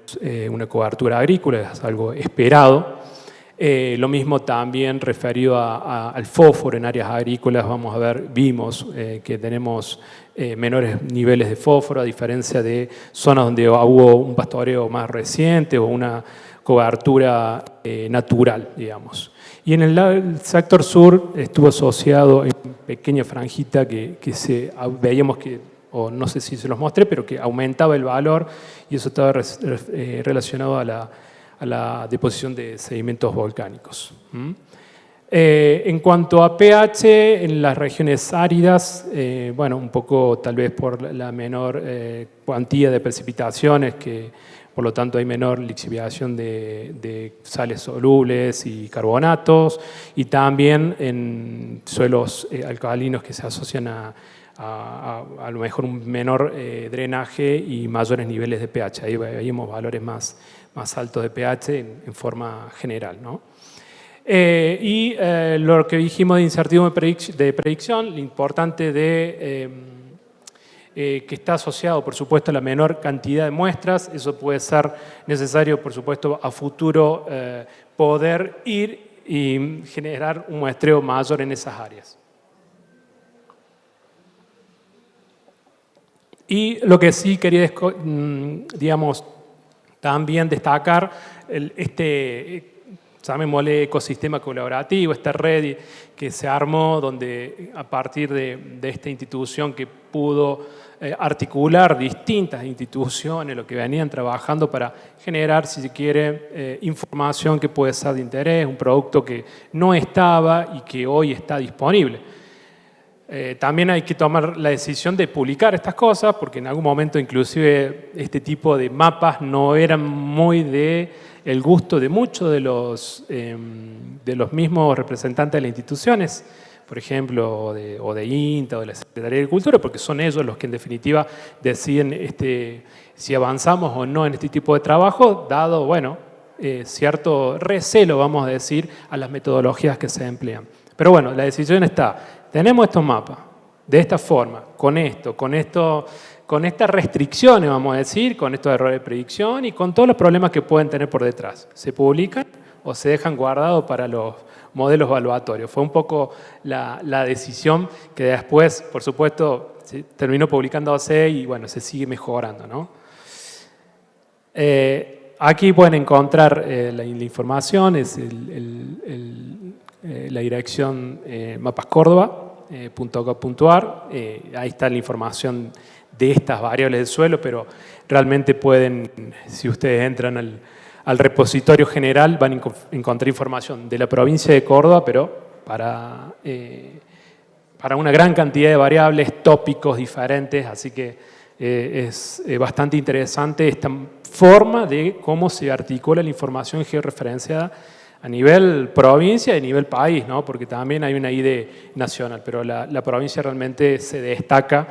una cobertura agrícola, es algo esperado. Lo mismo también referido al fósforo en áreas agrícolas, vimos que tenemos menores niveles de fósforo, a diferencia de zonas donde hubo un pastoreo más reciente o una cobertura natural, digamos. Y en el sector sur estuvo asociado en pequeña franjita que veíamos que, o no sé si se los mostré, pero que aumentaba el valor y eso estaba relacionado a la deposición de sedimentos volcánicos. En cuanto a pH, en las regiones áridas, bueno, un poco tal vez por la menor cuantía de precipitaciones, que por lo tanto hay menor lixiviación de sales solubles y carbonatos, y también en suelos alcalinos que se asocian a lo mejor un menor drenaje y mayores niveles de pH. Ahí veíamos valores más altos de pH en forma general, ¿no? Lo que dijimos de incertidumbre de predicción, lo importante que está asociado, por supuesto, a la menor cantidad de muestras. Eso puede ser necesario, por supuesto, a futuro poder ir y generar un muestreo mayor en esas áreas. Y lo que sí quería, digamos, también destacar, llamémosle ecosistema colaborativo, esta red que se armó, donde a partir de esta institución que pudo articular distintas instituciones, lo que venían trabajando para generar, si se quiere, información que puede ser de interés, un producto que no estaba y que hoy está disponible. También hay que tomar la decisión de publicar estas cosas, porque en algún momento inclusive este tipo de mapas no eran muy del gusto de muchos de los mismos representantes de las instituciones, por ejemplo, o de INTA o de la Secretaría de Agricultura, porque son ellos los que en definitiva deciden si avanzamos o no en este tipo de trabajo, dado, bueno, cierto recelo, vamos a decir, a las metodologías que se emplean. Pero bueno, la decisión está. Tenemos estos mapas, de esta forma, con estas restricciones, vamos a decir, con estos errores de predicción y con todos los problemas que pueden tener por detrás. ¿Se publican o se dejan guardados para los modelos evaluatorios? Fue un poco la decisión que después, por supuesto, terminó publicándose y bueno, se sigue mejorando, ¿no? Aquí pueden encontrar la información, es la dirección mapascórdoba.gov.ar. Ahí está la información de estas variables del suelo, pero realmente pueden, si ustedes entran al repositorio general, van a encontrar información de la provincia de Córdoba, pero para una gran cantidad de variables, tópicos diferentes, así que es bastante interesante esta forma de cómo se articula la información georreferenciada a nivel provincia y a nivel país, ¿no? Porque también hay una ID nacional, pero la provincia realmente se destaca,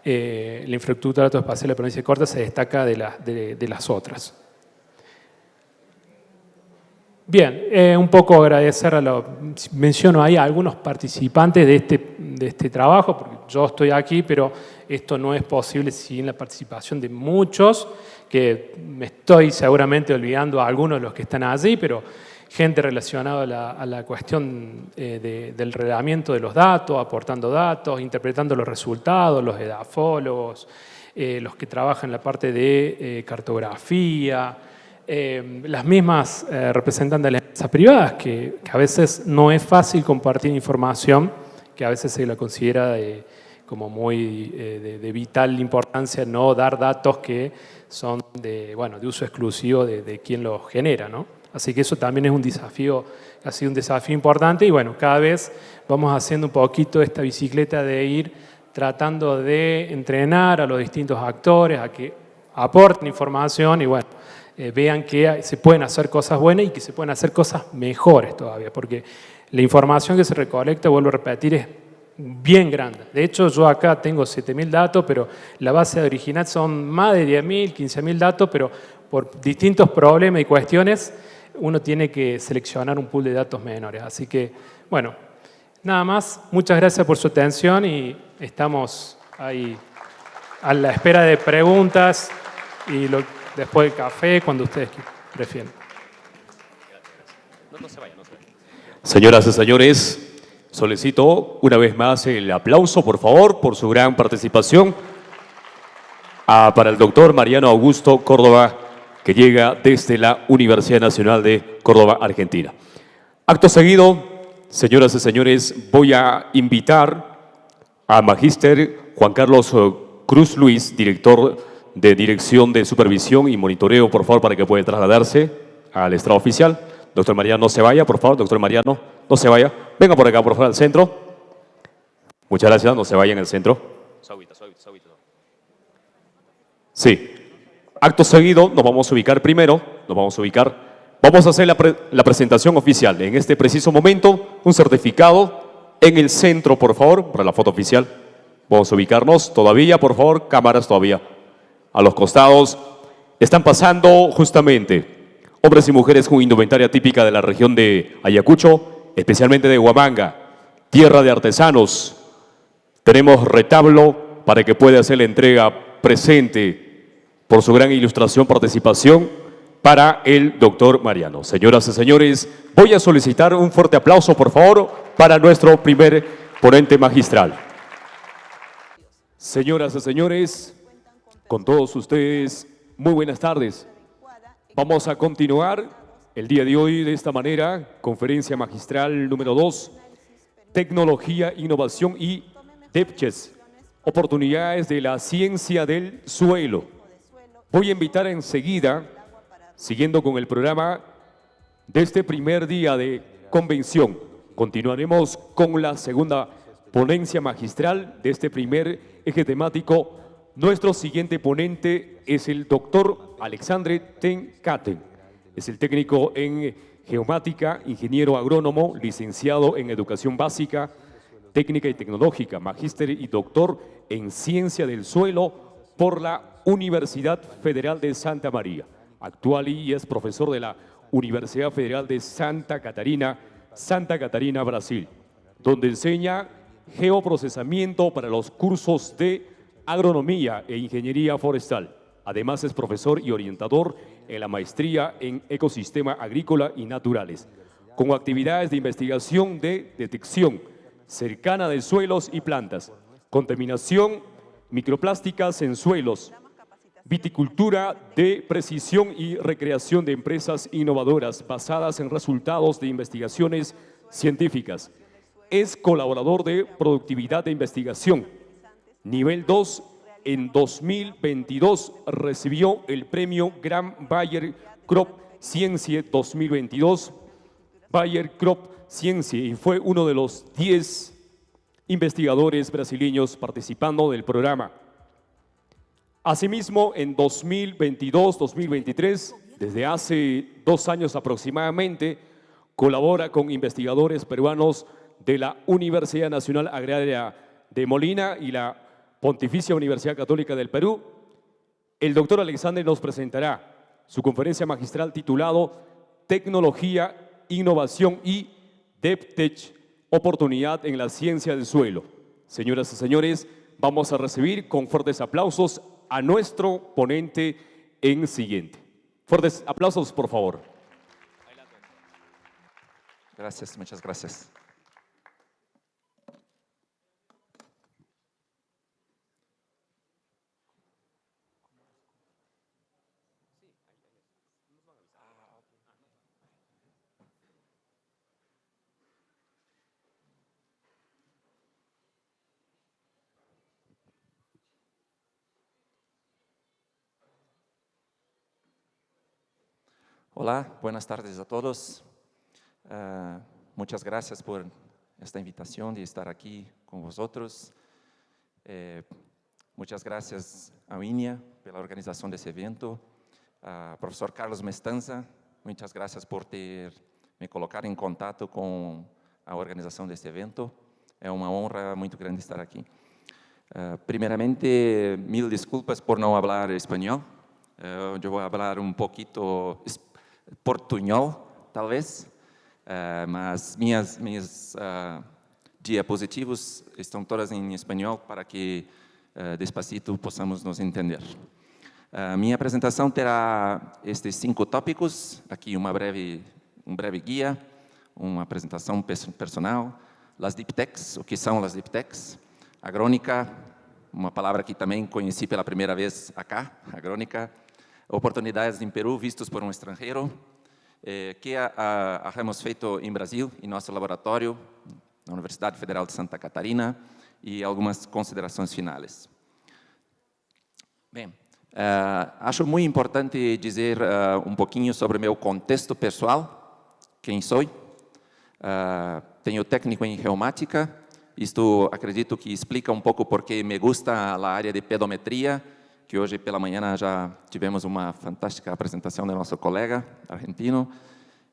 la infraestructura espacial de la provincia de Córdoba se destaca de las otras. Bien, un poco agradecer menciono ahí a algunos participantes de este trabajo, porque yo estoy aquí, pero esto no es posible sin la participación de muchos, que me estoy seguramente olvidando a algunos de los que están allí, pero gente relacionada a la cuestión del relevamiento de los datos, aportando datos, interpretando los resultados, los edafólogos, los que trabajan en la parte de cartografía, las mismas representantes de las empresas privadas, que a veces no es fácil compartir información, que a veces se la considera como muy de vital importancia no dar datos que son de uso exclusivo de quien los genera, ¿no? Así que eso también es un desafío, ha sido un desafío importante y bueno, cada vez vamos haciendo un poquito esta bicicleta de ir tratando de entrenar a los distintos actores a que aporten información y bueno, vean que se pueden hacer cosas buenas y que se pueden hacer cosas mejores todavía, porque la información que se recolecta, vuelvo a repetir, es bien grande. De hecho, yo acá tengo 7.000 datos, pero la base original son más de 10.000, 15.000 datos, pero por distintos problemas y cuestiones, uno tiene que seleccionar un pool de datos menores. Así que, bueno, nada más. Muchas gracias por su atención y estamos ahí a la espera de preguntas y después del café, cuando ustedes prefieran. No se vayan, no se vayan. Señoras y señores, solicito una vez más el aplauso, por favor, por su gran participación para el doctor Mariano Augusto Córdoba, que llega desde la Universidad Nacional de Córdoba, Argentina. Acto seguido, señoras y señores, voy a invitar a Magíster Juan Carlos Cruz Luis, director de Dirección de Supervisión y Monitoreo, por favor, para que pueda trasladarse al estrado oficial. Doctor Mariano, no se vaya, por favor. Doctor Mariano, no se vaya. Venga por acá, por favor, al centro. Muchas gracias, no se vaya en el centro. Sí. Acto seguido, nos vamos a ubicar primero, Vamos a hacer la presentación oficial. En este preciso momento, un certificado en el centro, por favor, para la foto oficial. Vamos a ubicarnos todavía, por favor, cámaras todavía. A los costados están pasando justamente hombres y mujeres con indumentaria típica de la región de Ayacucho, especialmente de Huamanga, tierra de artesanos. Tenemos retablo para que pueda hacer la entrega presente por su gran ilustración, participación para el doctor Mariano. Señoras y señores, voy a solicitar un fuerte aplauso, por favor, para nuestro primer ponente magistral. Señoras y señores, con todos ustedes, muy buenas tardes. Vamos a continuar el día de hoy de esta manera, conferencia magistral número 2, tecnología, innovación y DevChess, oportunidades de la ciencia del suelo. Voy a invitar enseguida, siguiendo con el programa de este primer día de convención, continuaremos con la segunda ponencia magistral de este primer eje temático. Nuestro siguiente ponente es el doctor Alexandre Ten Katen. Es el técnico en geomática, ingeniero agrónomo, licenciado en educación básica, técnica y tecnológica, magíster y doctor en ciencia del suelo por la Universidad Federal de Santa María. Actual y es profesor de la Universidad Federal de Santa Catarina, Brasil, donde enseña geoprocesamiento para los cursos de agronomía e ingeniería forestal. Además es profesor y orientador en la maestría en ecosistema agrícola y naturales, con actividades de investigación de detección cercana de suelos y plantas, contaminación microplásticas en suelos, viticultura de precisión y recreación de empresas innovadoras basadas en resultados de investigaciones científicas. Es colaborador de productividad de investigación. Nivel 2, en 2022 recibió el premio Gran Bayer Crop Science 2022, Bayer Crop Science, y fue uno de los 10 investigadores brasileños participando del programa. Asimismo, en 2022-2023, desde hace 2 años aproximadamente, colabora con investigadores peruanos de la Universidad Nacional Agraria de Molina y la Pontificia Universidad Católica del Perú. El doctor Alexandre nos presentará su conferencia magistral titulado Tecnología, Innovación y DevTech, oportunidad en la ciencia del suelo. Señoras y señores, vamos a recibir con fuertes aplausos a nuestro ponente en siguiente. Fuertes aplausos, por favor. Gracias, muchas gracias. Olá, buenas tardes a todos. Muchas gracias por esta invitación de estar aquí con vosotros. Muchas gracias a Winia pela organização desse evento. Professor Carlos Mestanza, muitas graças por ter me colocado em contato com a organização deste evento. É uma honra muito grande estar aqui. Primeiramente, mil desculpas por não falar espanhol. Eu vou falar um pouquinho portunhol, talvez, mas minhas diapositivas estão todas em espanhol para que despacito possamos nos entender. Minha apresentação terá estes 5 tópicos, aqui um breve guia, uma apresentação personal, as Deep Techs, o que são as Deep Techs, agrônica, uma palavra que também conheci pela primeira vez acá, agrônica, oportunidades em Peru vistos por um estrangeiro, que hemos feito em Brasil, em nosso laboratório, na Universidade Federal de Santa Catarina, e algumas considerações finais. Bem, acho muito importante dizer um pouquinho sobre meu contexto pessoal, quem sou. Tenho técnico em geomática, isto acredito que explica um pouco porque me gusta a área de pedometria, que hoje pela manhã já tivemos uma fantástica apresentação do nosso colega argentino,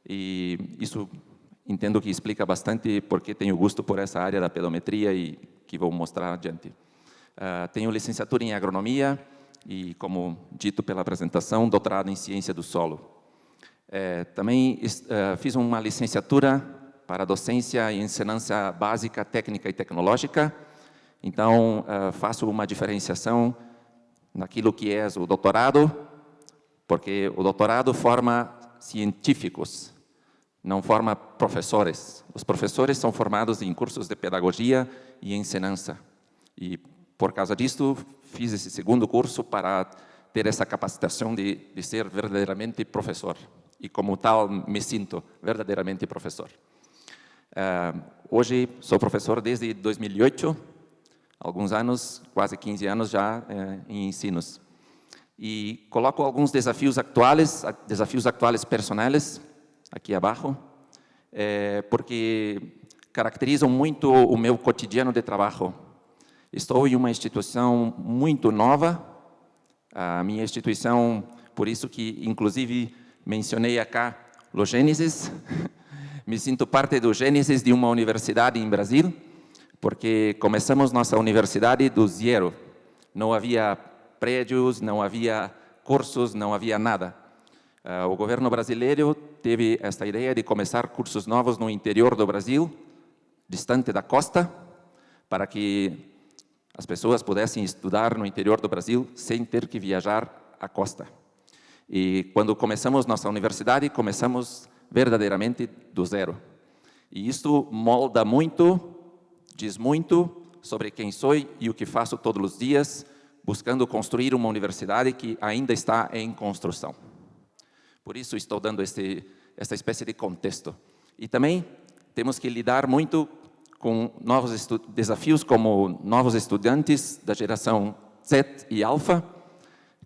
e isso entendo que explica bastante porque tenho gosto por essa área da pedometria e que vou mostrar adiante. Tenho licenciatura em agronomia e, como dito pela apresentação, doutorado em ciência do solo. Também fiz uma licenciatura para docência e ensinança básica, técnica e tecnológica. Então, faço uma diferenciação naquilo que é o doutorado, porque o doutorado forma científicos, não forma professores. Os professores são formados em cursos de pedagogia e ensinança. E, por causa disso, fiz esse segundo curso para ter essa capacitação de ser verdadeiramente professor. E, como tal, me sinto verdadeiramente professor. Hoje, sou professor desde 2008, alguns anos, quase 15 anos já em ensinos. E coloco alguns desafios atuais personais, aqui abaixo, porque caracterizam muito o meu cotidiano de trabalho. Estou em uma instituição muito nova, a minha instituição, por isso que, inclusive, mencionei acá o Gênesis. Me sinto parte do Gênesis de uma universidade em Brasil, porque começamos nossa universidade do zero. Não havia prédios, não havia cursos, não havia nada. O governo brasileiro teve esta ideia de começar cursos novos no interior do Brasil, distante da costa, para que as pessoas pudessem estudar no interior do Brasil sem ter que viajar à costa. E quando começamos nossa universidade, começamos verdadeiramente do zero. E isto molda muito, diz muito sobre quem sou e o que faço todos os dias, buscando construir uma universidade que ainda está em construção. Por isso estou dando esta espécie de contexto. E também temos que lidar muito com novos desafios, como novos estudantes da geração Z e Alpha,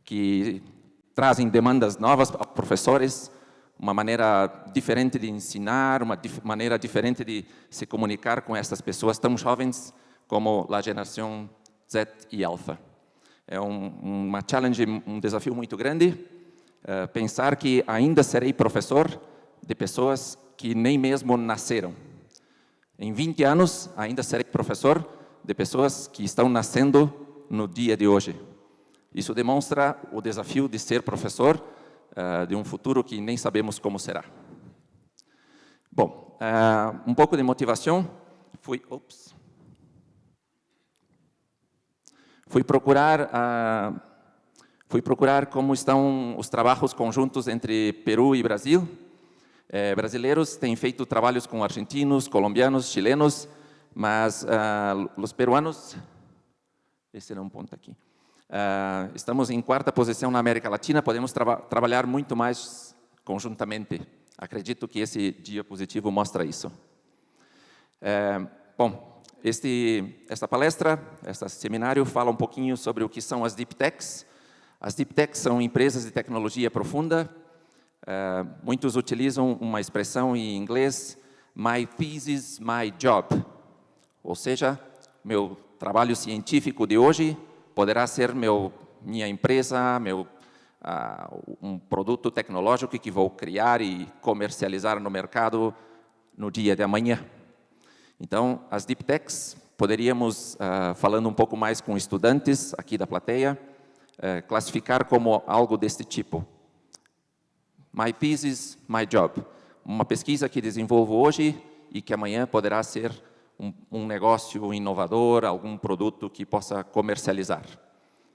que trazem demandas novas a professores, uma maneira diferente de ensinar, uma maneira diferente de se comunicar com essas pessoas tão jovens como a geração Z e Alpha. É uma challenge, um desafio muito grande, pensar que ainda serei professor de pessoas que nem mesmo nasceram. Em 20 anos, ainda serei professor de pessoas que estão nascendo no dia de hoje. Isso demonstra o desafio de ser professor de um futuro que nem sabemos como será. Bom, um pouco de motivação. Fui procurar como estão os trabalhos conjuntos entre Peru e Brasil. Brasileiros têm feito trabalhos com argentinos, colombianos, chilenos, mas os peruanos, esse era um ponto aqui, estamos em 4ª posição na América Latina, podemos trabalhar muito mais conjuntamente. Acredito que esse diapositivo mostra isso. Bom, esta palestra, este seminário fala um pouquinho sobre o que são as Deep Techs. As Deep Techs são empresas de tecnologia profunda, muitos utilizam uma expressão em inglês, my thesis, my job. Ou seja, meu trabalho científico de hoje poderá ser minha empresa, um produto tecnológico que vou criar e comercializar no mercado no dia de amanhã. Então, as Deep Techs, poderíamos, falando um pouco mais com estudantes aqui da plateia, classificar como algo deste tipo. My thesis, my job. Uma pesquisa que desenvolvo hoje e que amanhã poderá ser um negócio inovador, algum produto que possa comercializar.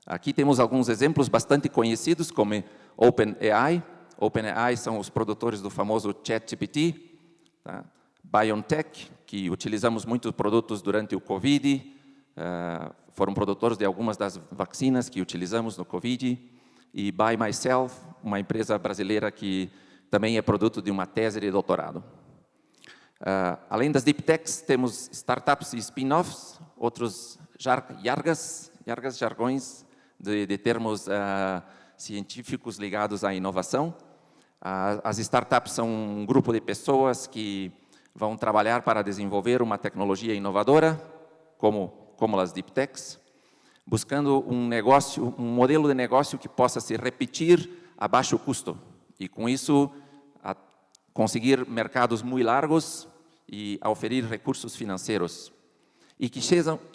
Aqui temos alguns exemplos bastante conhecidos, como OpenAI. OpenAI são os produtores do famoso ChatGPT. Tá? BioNTech, que utilizamos muitos produtos durante o Covid, foram produtores de algumas das vacinas que utilizamos no Covid. E By Myself, uma empresa brasileira que também é produto de uma tese de doutorado. Além das Deep Techs, temos startups e spin-offs, outros jargões de termos científicos ligados à inovação. As startups são um grupo de pessoas que vão trabalhar para desenvolver uma tecnologia inovadora, como as Deep Techs, buscando um modelo de negócio que possa se repetir a baixo custo. E com isso, conseguir mercados muito largos e oferir recursos financeiros. E que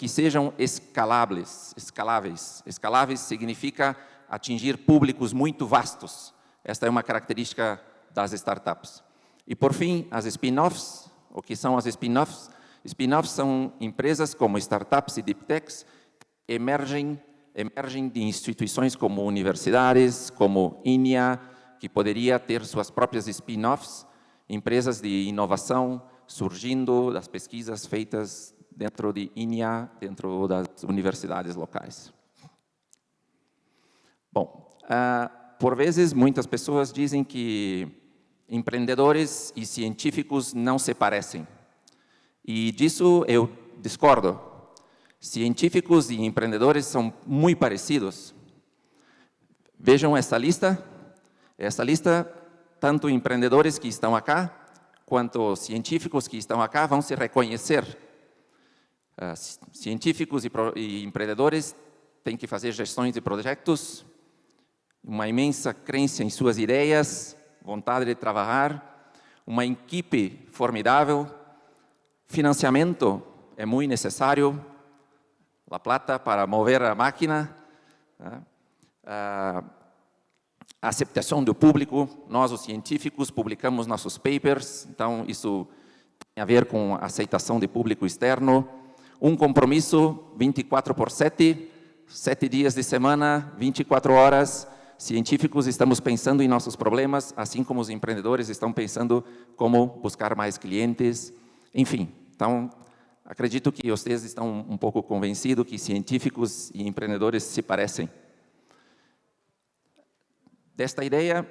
sejam escaláveis. Escaláveis significa atingir públicos muito vastos. Esta é uma característica das startups. E, por fim, as spin-offs. O que são as spin-offs? Spin-offs são empresas como startups e deep techs que emergem de instituições como universidades, como INEA, que poderia ter suas próprias spin-offs, empresas de inovação surgindo das pesquisas feitas dentro de INEA, dentro das universidades locais. Bom, por vezes, muitas pessoas dizem que empreendedores e científicos não se parecem. E disso eu discordo. Científicos e empreendedores são muito parecidos. Vejam essa lista. Essa lista, tanto empreendedores que estão acá, quanto científicos que estão acá, vão se reconhecer. Científicos e empreendedores têm que fazer gestões de projetos, uma imensa crença em suas ideias, vontade de trabalhar, uma equipe formidável, financiamento é muito necessário, a plata para mover a máquina, a aceitação do público, nós os científicos publicamos nossos papers, então isso tem a ver com a aceitação de público externo, um compromisso 24/7, 7 dias de semana, 24 horas, científicos estamos pensando em nossos problemas, assim como os empreendedores estão pensando como buscar mais clientes, enfim. Então, acredito que vocês estão um pouco convencidos que científicos e empreendedores se parecem. Desta ideia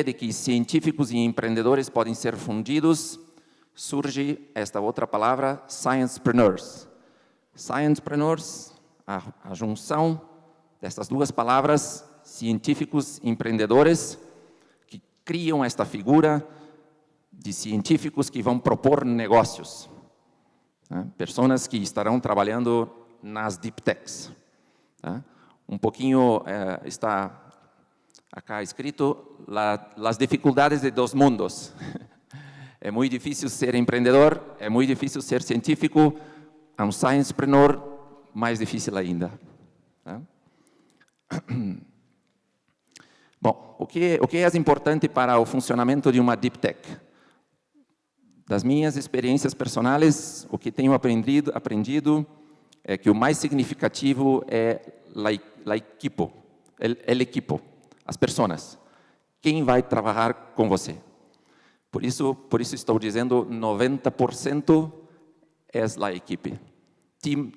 de que científicos e empreendedores podem ser fundidos, surge esta outra palavra, sciencepreneurs. Sciencepreneurs, a junção dessas duas palavras, científicos e empreendedores, que criam esta figura de científicos que vão propor negócios. Pessoas que estarão trabalhando nas Deep Techs. Um pouquinho está acá escrito, as dificuldades de dos mundos. É muito difícil ser empreendedor, é muito difícil ser científico, um sciencepreneur, mais difícil ainda. Bom, o que é importante para o funcionamento de uma Deep Tech? Das minhas experiências personais, o que tenho aprendido é que o mais significativo é o equipo, as pessoas. Quem vai trabalhar com você? Por isso estou dizendo 90% é a equipe.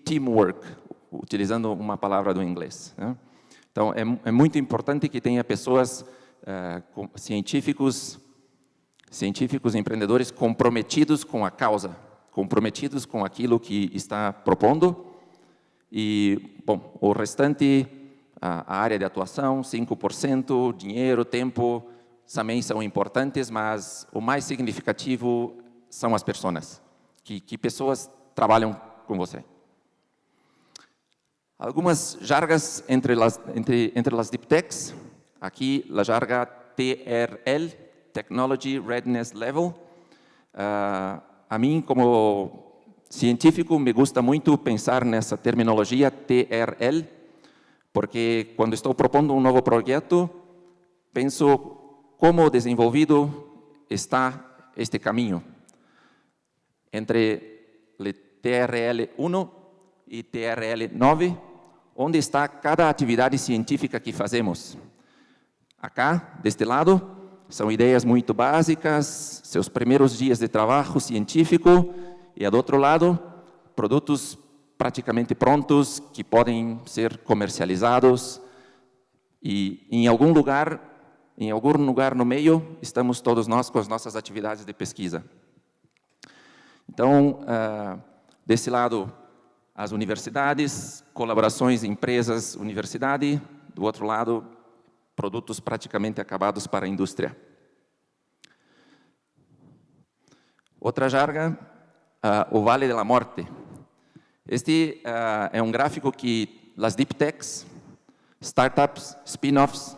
Teamwork, utilizando uma palavra do inglês. Então, é muito importante que tenha pessoas, científicos e empreendedores comprometidos com a causa, comprometidos com aquilo que está propondo. E, bom, o restante, a área de atuação, 5%, dinheiro, tempo, também são importantes, mas o mais significativo são as pessoas, que pessoas trabalham com você. Algumas jargas entre as Deep Techs. Aqui, a jarga TRL, Technology Readiness Level. A mim, como científico, me gusta muito pensar nessa terminologia TRL, porque quando estou propondo um novo projeto, penso como desenvolvido está este caminho entre o TRL1 e TRL9, onde está cada atividade científica que fazemos. Acá, deste lado, são ideias muito básicas, seus primeiros dias de trabalho científico, e do outro lado, produtos praticamente prontos que podem ser comercializados, e em algum lugar no meio, estamos todos nós com as nossas atividades de pesquisa. Então, desse lado, as universidades, colaborações empresas, universidade, do outro lado, produtos praticamente acabados para a indústria. Outra jarga, o Vale da Morte. Este é um gráfico que as Deep Techs, startups, spin-offs,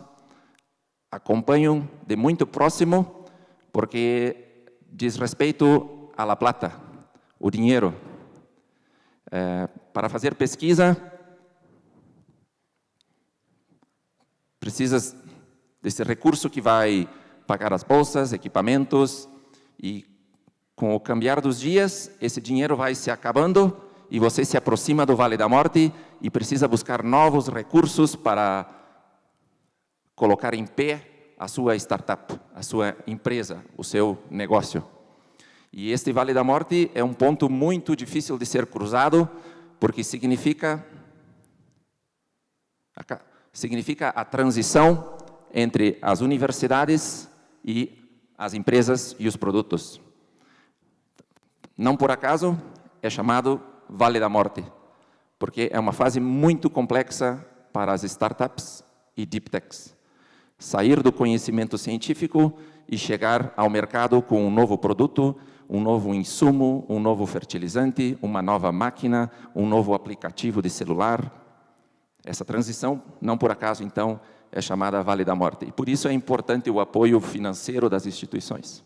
acompanham de muito próximo, porque diz respeito à la plata, o dinheiro. Para fazer pesquisa, precisas desse recurso que vai pagar as bolsas, equipamentos, e com o cambiar dos dias, esse dinheiro vai se acabando e você se aproxima do Vale da Morte e precisa buscar novos recursos para colocar em pé a sua startup, a sua empresa, o seu negócio. E este Vale da Morte é um ponto muito difícil de ser cruzado, porque significa a transição entre as universidades e as empresas e os produtos. Não por acaso é chamado Vale da Morte, porque é uma fase muito complexa para as startups e deep techs. Sair do conhecimento científico e chegar ao mercado com um novo produto, um novo insumo, um novo fertilizante, uma nova máquina, um novo aplicativo de celular. Essa transição, não por acaso, então, é chamada Vale da Morte. E por isso é importante o apoio financeiro das instituições.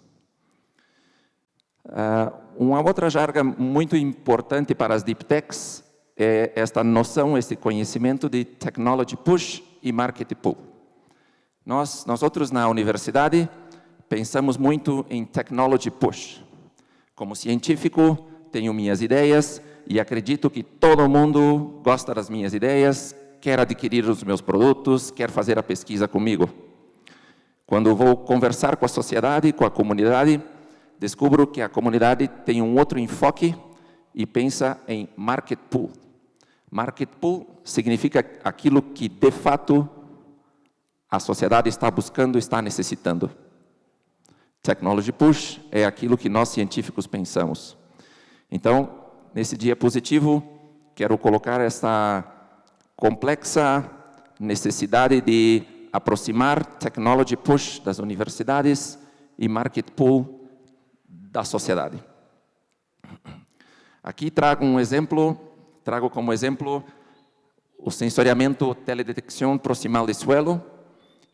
Uma outra jarga muito importante para as Deep Techs é esta noção, este conhecimento de Technology Push e Market Pull. Nós outros na universidade pensamos muito em Technology Push. Como científico, tenho minhas ideias e acredito que todo mundo gosta das minhas ideias, quer adquirir os meus produtos, quer fazer a pesquisa comigo. Quando vou conversar com a sociedade, com a comunidade, descubro que a comunidade tem um outro enfoque e pensa em Market Pull. Market Pull significa aquilo que, de fato, a sociedade está buscando, está necessitando. Technology Push é aquilo que nós científicos pensamos. Então, nesse diapositivo, quero colocar essa complexa necessidade de aproximar Technology Push das universidades e Market Pull da sociedade. Aqui trago como exemplo o sensoriamento teledetecção proximal de suelo,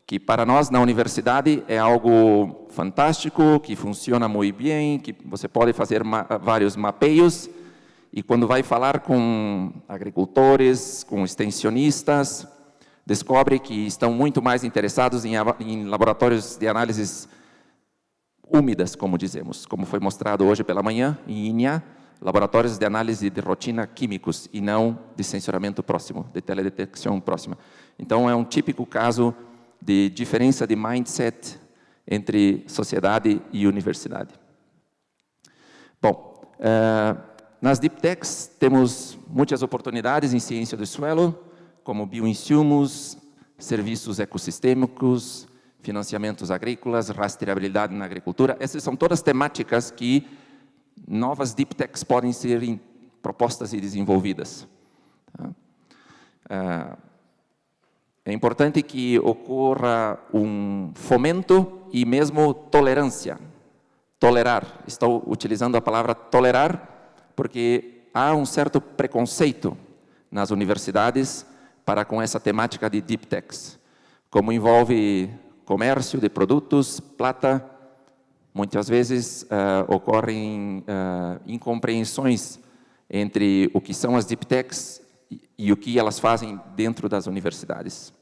que para nós na universidade é algo fantástico, que funciona muito bem, que você pode fazer vários mapeios, e quando vai falar com agricultores, com extensionistas, descobre que estão muito mais interessados em laboratórios de análises úmidas, como dizemos, como foi mostrado hoje pela manhã, em INEA, laboratórios de análise de rotina químicos, e não de sensoramento próximo, de teledetecção próxima. Então, é um típico caso de diferença de mindset entre sociedade e universidade. Bom, nas Deep Techs temos muitas oportunidades em ciência do suelo, como bioinsumos, serviços ecossistêmicos, financiamentos agrícolas, rastreabilidade na agricultura. Essas são todas temáticas que novas Deep Techs podem ser propostas e desenvolvidas. é importante que ocorra fomento e mesmo tolerância. Tolerar. Estou utilizando a palavra tolerar porque há certo preconceito nas universidades para com essa temática de Deep Techs. Como envolve comércio de produtos, plata, muitas vezes ocorrem incompreensões entre o que são as Deep Techs e o que elas fazem dentro das universidades.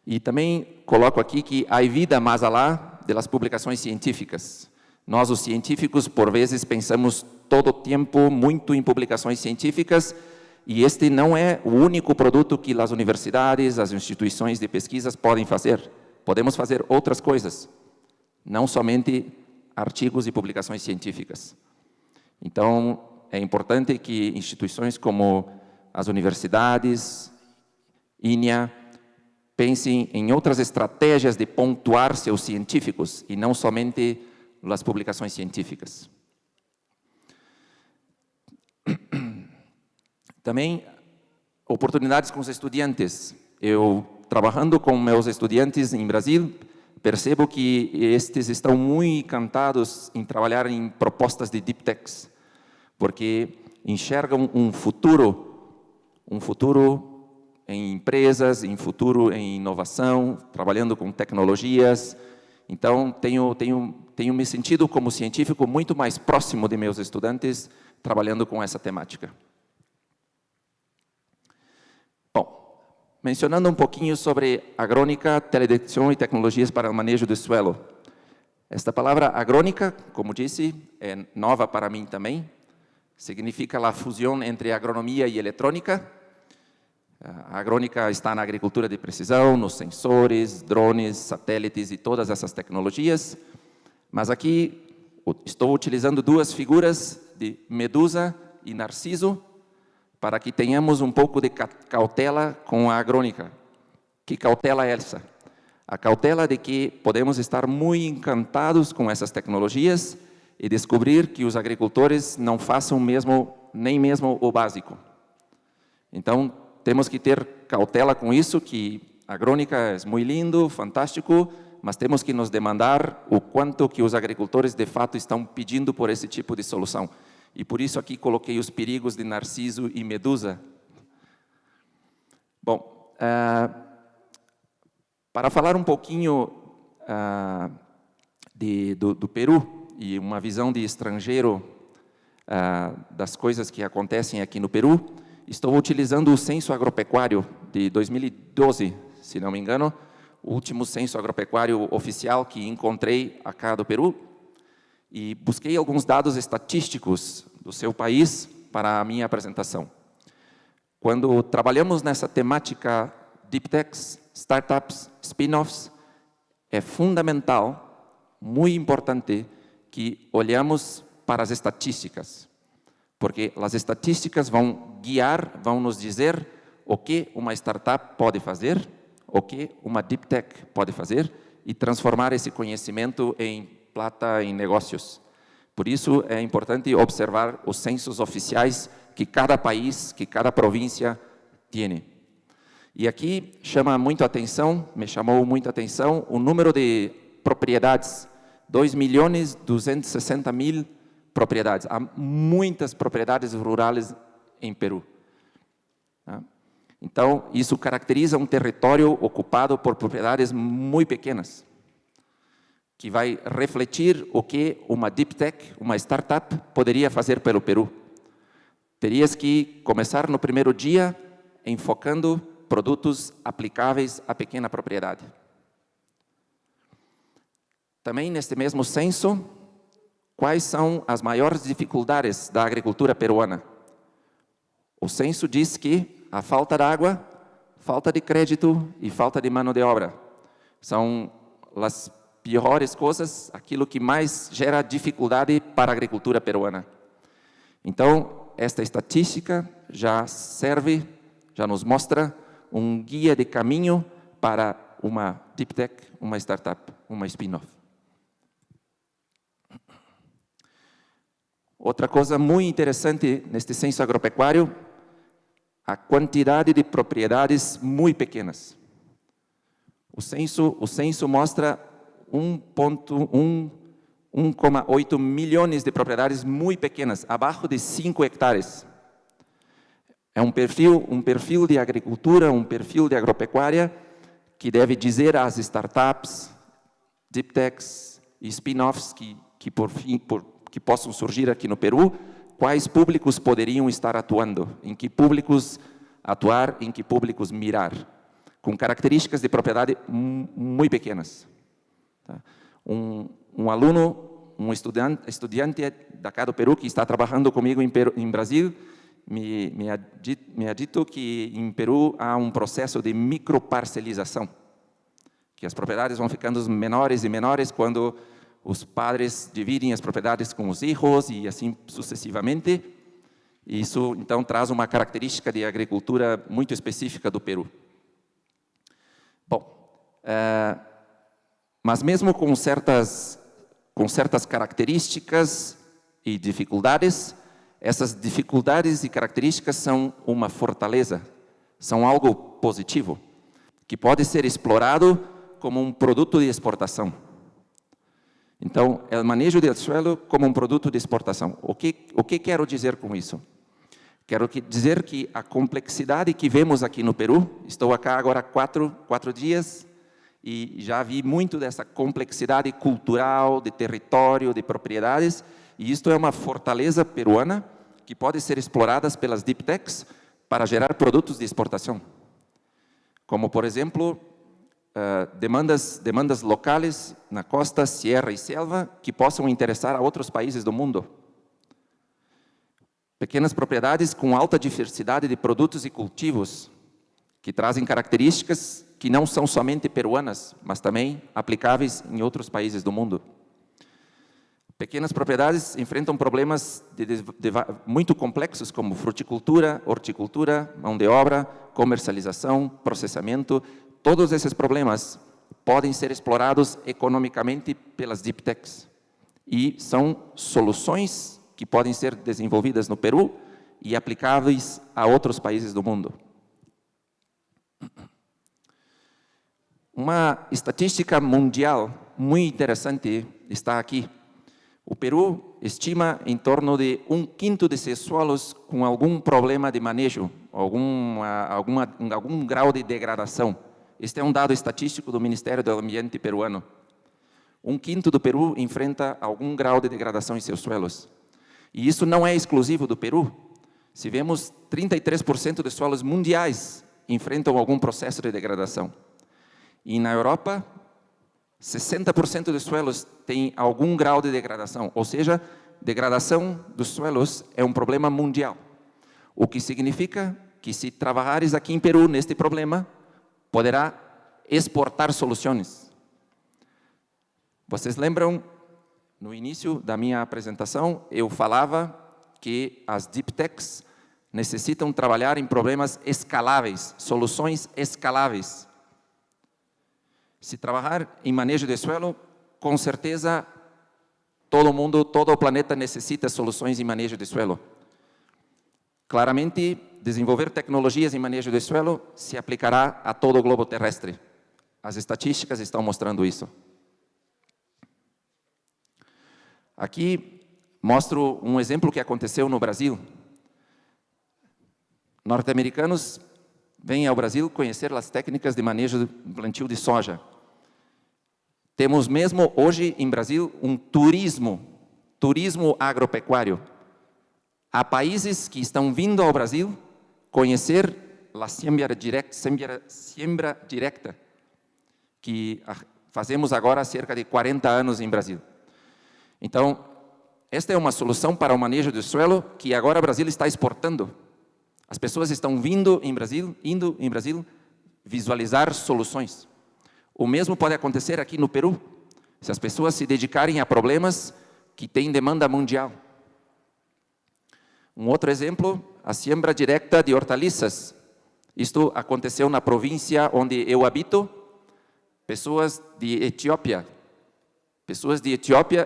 E também coloco aqui que há vida mais além das publicações científicas. Nós, os científicos, por vezes, pensamos todo o tempo muito em publicações científicas e este não é o único produto que as universidades, as instituições de pesquisas podem fazer. Podemos fazer outras coisas, não somente artigos e publicações científicas. Então, é importante que instituições como as universidades, INEA, pensem em outras estratégias de pontuar seus científicos e não somente as publicações científicas. Também, oportunidades com os estudantes. Eu, trabalhando com meus estudantes em Brasil, percebo que estes estão muito encantados em trabalhar em propostas de Deep Techs, porque enxergam um futuro em empresas, em futuro em inovação, trabalhando com tecnologias. Então, tenho me sentido como científico muito mais próximo de meus estudantes, trabalhando com essa temática. Bom, mencionando um pouquinho sobre agrônica, teledetecção e tecnologias para o manejo do suelo. Esta palavra agrônica, como disse, é nova para mim também. Significa a fusão entre agronomia e eletrônica. A agrônica está na agricultura de precisão, nos sensores, drones, satélites e todas essas tecnologias. Mas aqui estou utilizando duas figuras de Medusa e Narciso para que tenhamos um pouco de cautela com a agrônica. Que cautela é essa? A cautela de que podemos estar muito encantados com essas tecnologias e descobrir que os agricultores não façam nem mesmo o básico. Então, temos que ter cautela com isso, que a agrônica é muito lindo, fantástico, mas temos que nos demandar o quanto que os agricultores de fato estão pedindo por esse tipo de solução. E por isso aqui coloquei os perigos de Narciso e Medusa. Bom, para falar um pouquinho do Peru e uma visão de estrangeiro das coisas que acontecem aqui no Peru, estou utilizando o Censo Agropecuário de 2012, se não me engano, o último censo agropecuário oficial que encontrei acá do Peru, e busquei alguns dados estatísticos do seu país para a minha apresentação. Quando trabalhamos nessa temática Deep Techs, Startups, Spin-offs, é fundamental, muito importante, que olhamos para as estatísticas, porque as estatísticas vão guiar, vão nos dizer o que uma startup pode fazer, o que uma Deep Tech pode fazer e transformar esse conhecimento em plata, em negócios. Por isso, é importante observar os censos oficiais que cada país, que cada província tem. E aqui chama muito a atenção, me chamou muito a atenção, o número de propriedades, 2.260.000 propriedades. Há muitas propriedades rurais em Peru. Então, isso caracteriza um território ocupado por propriedades muito pequenas, que vai refletir o que uma Deep Tech, uma startup, poderia fazer pelo Peru. Terias que começar no primeiro dia enfocando produtos aplicáveis à pequena propriedade. Também, neste mesmo censo, quais são as maiores dificuldades da agricultura peruana? O censo diz que a falta de água, falta de crédito e falta de mão de obra são as piores coisas, aquilo que mais gera dificuldade para a agricultura peruana. Então, esta estatística já serve, já nos mostra um guia de caminho para uma Deep Tech, uma startup, uma spin-off. Outra coisa muito interessante neste censo agropecuário, a quantidade de propriedades muito pequenas. O censo mostra 1,8 milhões de propriedades muito pequenas, abaixo de 5 hectares. É um perfil de agricultura, um perfil de agropecuária que deve dizer às startups, deep techs e spin-offs que possam surgir aqui no Peru, quais públicos poderiam estar atuando, em que públicos atuar, em que públicos mirar, com características de propriedade muito pequenas. Tá? Um aluno, um estudante da cá do Peru que está trabalhando comigo em Brasil, me ha dito que em Peru há um processo de microparcelização, que as propriedades vão ficando menores e menores quando os padres dividem as propriedades com os filhos e assim sucessivamente. Isso, então, traz uma característica de agricultura muito específica do Peru. Bom, mas mesmo com certas características e dificuldades, essas dificuldades e características são uma fortaleza, são algo positivo, que pode ser explorado como um produto de exportação. Então, o manejo do suelo como um produto de exportação. O que quero dizer com isso? Quero dizer que a complexidade que vemos aqui no Peru, estou aqui agora há quatro dias, e já vi muito dessa complexidade cultural, de território, de propriedades, e isto é uma fortaleza peruana que pode ser explorada pelas deep techs para gerar produtos de exportação. Como, por exemplo, demandas locais na costa, sierra e selva que possam interessar a outros países do mundo. Pequenas propriedades com alta diversidade de produtos e cultivos que trazem características que não são somente peruanas, mas também aplicáveis em outros países do mundo. Pequenas propriedades enfrentam problemas muito complexos como fruticultura, horticultura, mão de obra, comercialização, processamento. Todos esses problemas podem ser explorados economicamente pelas deep techs e são soluções que podem ser desenvolvidas no Peru e aplicáveis a outros países do mundo. Uma estatística mundial muito interessante está aqui. O Peru estima em torno de 1/5 de seus solos com algum problema de manejo, algum grau de degradação. Este é um dado estatístico do Ministério do Ambiente peruano. 1/5 do Peru enfrenta algum grau de degradação em seus solos. E isso não é exclusivo do Peru. Se vemos 33% dos solos mundiais enfrentam algum processo de degradação. E na Europa, 60% dos suelos têm algum grau de degradação, ou seja, degradação dos suelos é um problema mundial. O que significa que se trabalhares aqui em Peru neste problema, poderá exportar soluções. Vocês lembram, no início da minha apresentação, eu falava que as deep techs necessitam trabalhar em problemas escaláveis, soluções escaláveis. Se trabalhar em manejo de suelo, com certeza todo o planeta necessita soluções em manejo de suelo. Claramente, desenvolver tecnologias em manejo de suelo se aplicará a todo o globo terrestre. As estatísticas estão mostrando isso. Aqui mostro um exemplo que aconteceu no Brasil. Norte-americanos vêm ao Brasil conhecer as técnicas de manejo do plantio de soja. Temos mesmo hoje em Brasil um turismo agropecuário. Há países que estão vindo ao Brasil conhecer a siembra directa, que fazemos agora há cerca de 40 anos em Brasil. Então, esta é uma solução para o manejo do suelo que agora o Brasil está exportando. As pessoas estão indo em Brasil visualizar soluções. O mesmo pode acontecer aqui no Peru, se as pessoas se dedicarem a problemas que têm demanda mundial. Um outro exemplo, a siembra direta de hortaliças. Isto aconteceu na província onde eu habito. Pessoas de Etiópia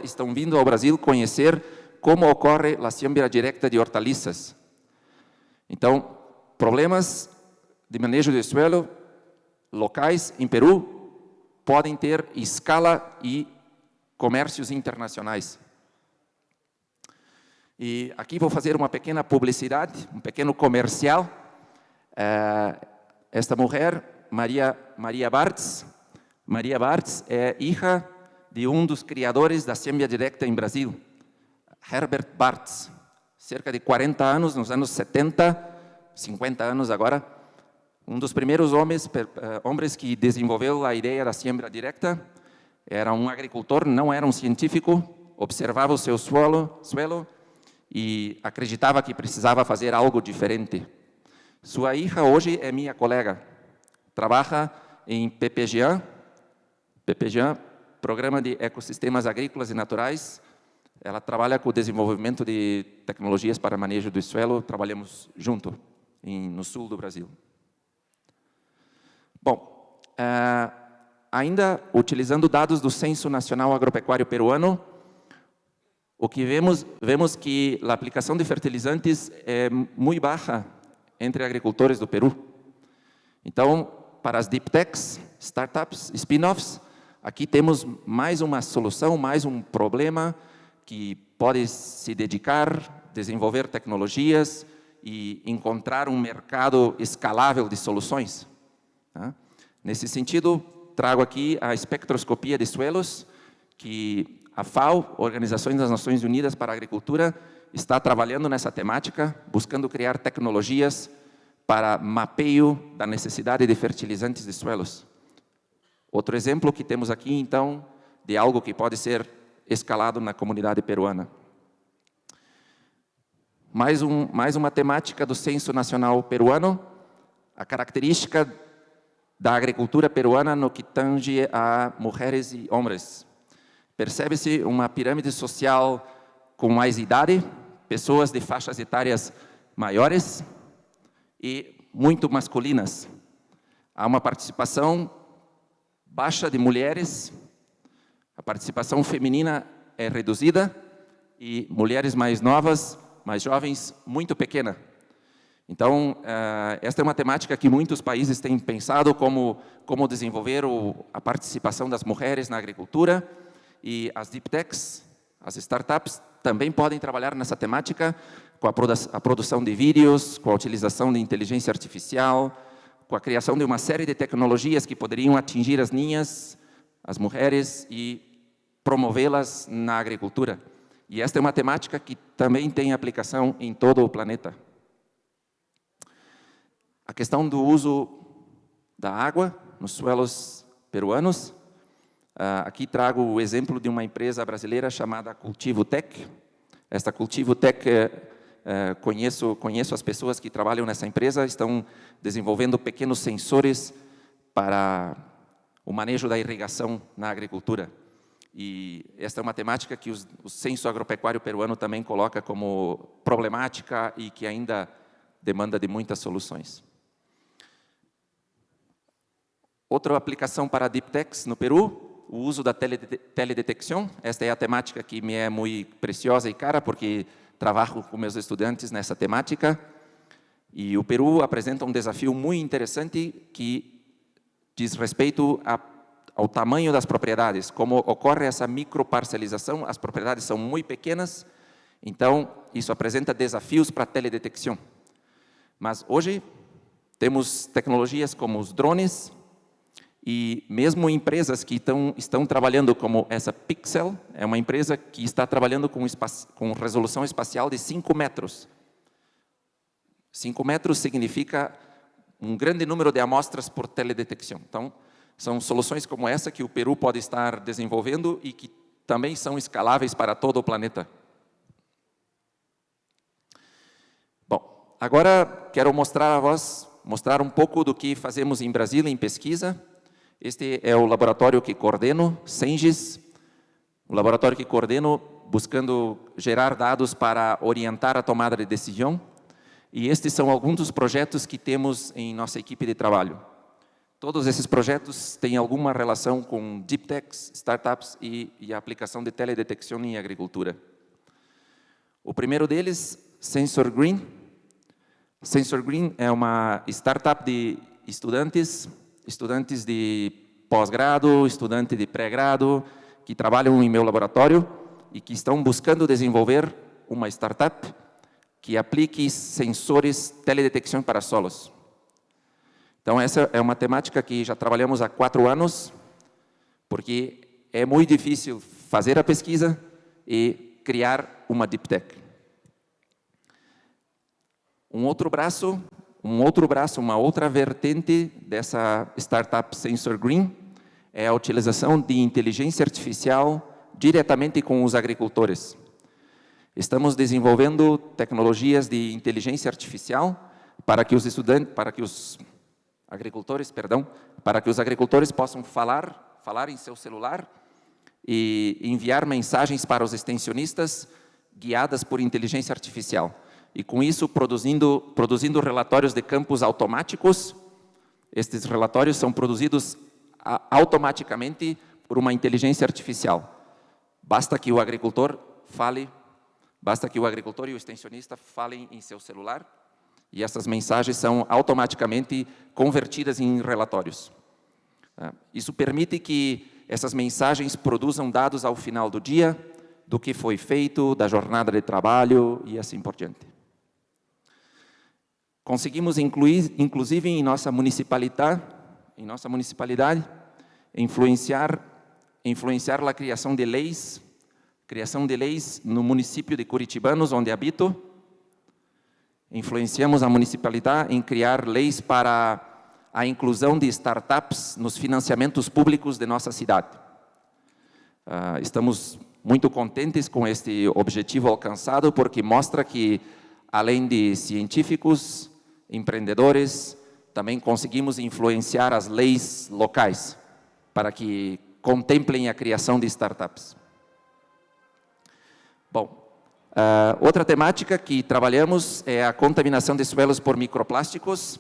estão vindo ao Brasil conhecer como ocorre a siembra direta de hortaliças. Então, problemas de manejo de suelo locais em Peru podem ter escala e comércios internacionais. E aqui vou fazer uma pequena publicidade, um pequeno comercial. Esta mulher, Maria Bartz é hija de dos criadores da Siembra Directa em Brasil, Herbert Bartz. Cerca de 40 anos, nos anos 70, 50 anos agora, dos primeiros homens que desenvolveu a ideia da siembra directa. Era um agricultor, não era um científico, observava o seu suelo e acreditava que precisava fazer algo diferente. Sua hija hoje é minha colega, trabalha em PPGA, Programa de Ecossistemas Agrícolas e Naturais. Ela trabalha com o desenvolvimento de tecnologias para manejo do suelo, trabalhamos junto no sul do Brasil. Bom, ainda utilizando dados do Censo Nacional Agropecuário Peruano, o que vemos que a aplicação de fertilizantes é muito baixa entre agricultores do Peru. Então, para as deep techs, startups, spin-offs, aqui temos mais uma solução, mais um problema que pode se dedicar, desenvolver tecnologias e encontrar um mercado escalável de soluções. Nesse sentido, trago aqui a espectroscopia de suelos, que a FAO, Organização das Nações Unidas para a Agricultura, está trabalhando nessa temática, buscando criar tecnologias para mapeio da necessidade de fertilizantes de suelos. Outro exemplo que temos aqui, então, de algo que pode ser escalado na comunidade peruana. Mais uma temática do Censo Nacional Peruano, a característica da agricultura peruana no que tange a mulheres e homens. Percebe-se uma pirâmide social com mais idade, pessoas de faixas etárias maiores e muito masculinas. Há uma participação baixa de mulheres, a participação feminina é reduzida e mulheres mais novas, mais jovens, muito pequena. Então, esta é uma temática que muitos países têm pensado como desenvolver a participação das mulheres na agricultura, e as deep techs, as startups, também podem trabalhar nessa temática com a produção de vídeos, com a utilização de inteligência artificial, com a criação de uma série de tecnologias que poderiam atingir as ninhas, as mulheres e promovê-las na agricultura. E esta é uma temática que também tem aplicação em todo o planeta. A questão do uso da água nos suelos peruanos. Aqui trago o exemplo de uma empresa brasileira chamada Cultivo Tech. Esta Cultivo Tech, conheço as pessoas que trabalham nessa empresa, estão desenvolvendo pequenos sensores para o manejo da irrigação na agricultura. E esta é uma temática que o Censo Agropecuário Peruano também coloca como problemática e que ainda demanda de muitas soluções. Outra aplicação para Deep Techs no Peru, o uso da teledetecção. Esta é a temática que me é muito preciosa e cara, porque trabalho com meus estudantes nessa temática. E o Peru apresenta um desafio muito interessante que diz respeito ao tamanho das propriedades. Como ocorre essa microparcelização, as propriedades são muito pequenas, então isso apresenta desafios para a teledetecção. Mas hoje temos tecnologias como os drones, e mesmo empresas que estão trabalhando como essa Pixel, é uma empresa que está trabalhando com resolução espacial de 5 metros. 5 metros significa um grande número de amostras por teledetecção. Então, são soluções como essa que o Peru pode estar desenvolvendo e que também são escaláveis para todo o planeta. Bom, agora quero mostrar um pouco do que fazemos em Brasília em pesquisa. Este é o laboratório que coordeno, Sengis, o laboratório que coordeno buscando gerar dados para orientar a tomada de decisão. E estes são alguns dos projetos que temos em nossa equipe de trabalho. Todos esses projetos têm alguma relação com Deep Techs, startups e a aplicação de teledetecção em agricultura. O primeiro deles, Sensor Green. Sensor Green é uma startup de estudantes de pós-grado, estudante de pré-grado, que trabalham em meu laboratório e que estão buscando desenvolver uma startup que aplique sensores teledetecção para solos. Então, essa é uma temática que já trabalhamos há 4 anos, porque é muito difícil fazer a pesquisa e criar uma deep tech. Uma outra vertente dessa startup Sensor Green é a utilização de inteligência artificial diretamente com os agricultores. Estamos desenvolvendo tecnologias de inteligência artificial para que os agricultores possam falar em seu celular e enviar mensagens para os extensionistas guiadas por inteligência artificial. E com isso produzindo relatórios de campos automáticos. Estes relatórios são produzidos automaticamente por uma inteligência artificial. Basta que o agricultor e o extensionista falem em seu celular e essas mensagens são automaticamente convertidas em relatórios. Isso permite que essas mensagens produzam dados ao final do dia, do que foi feito, da jornada de trabalho e assim por diante. Conseguimos incluir, inclusive em nossa municipalidade, influenciar a criação de leis no município de Curitibanos, onde habito. Influenciamos a municipalidade em criar leis para a inclusão de startups nos financiamentos públicos de nossa cidade. Estamos muito contentes com este objetivo alcançado, porque mostra que, além de científicos, empreendedores, também conseguimos influenciar as leis locais para que contemplem a criação de startups. Bom, outra temática que trabalhamos é a contaminação de suelos por microplásticos.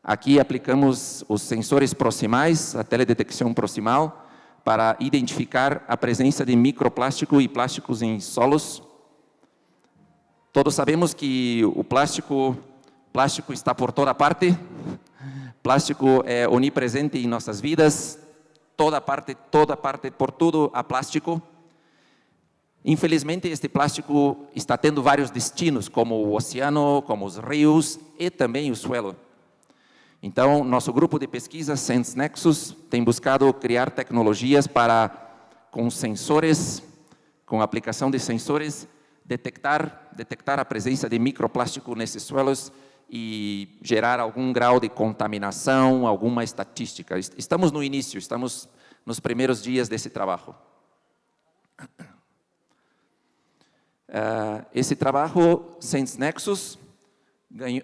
Aqui aplicamos os sensores proximais, a teledetecção proximal, para identificar a presença de microplástico e plásticos em solos. Todos sabemos que o plástico está por toda parte. Plástico é onipresente em nossas vidas. Toda parte, por tudo há plástico. Infelizmente, este plástico está tendo vários destinos, como o oceano, como os rios e também o suelo. Então, nosso grupo de pesquisa, SenseNexus, tem buscado criar tecnologias para, com sensores, com aplicação de sensores, detectar a presença de microplástico nesses suelos e gerar algum grau de contaminação, alguma estatística. Estamos no início, estamos nos primeiros dias desse trabalho. Esse trabalho, SenseNexus,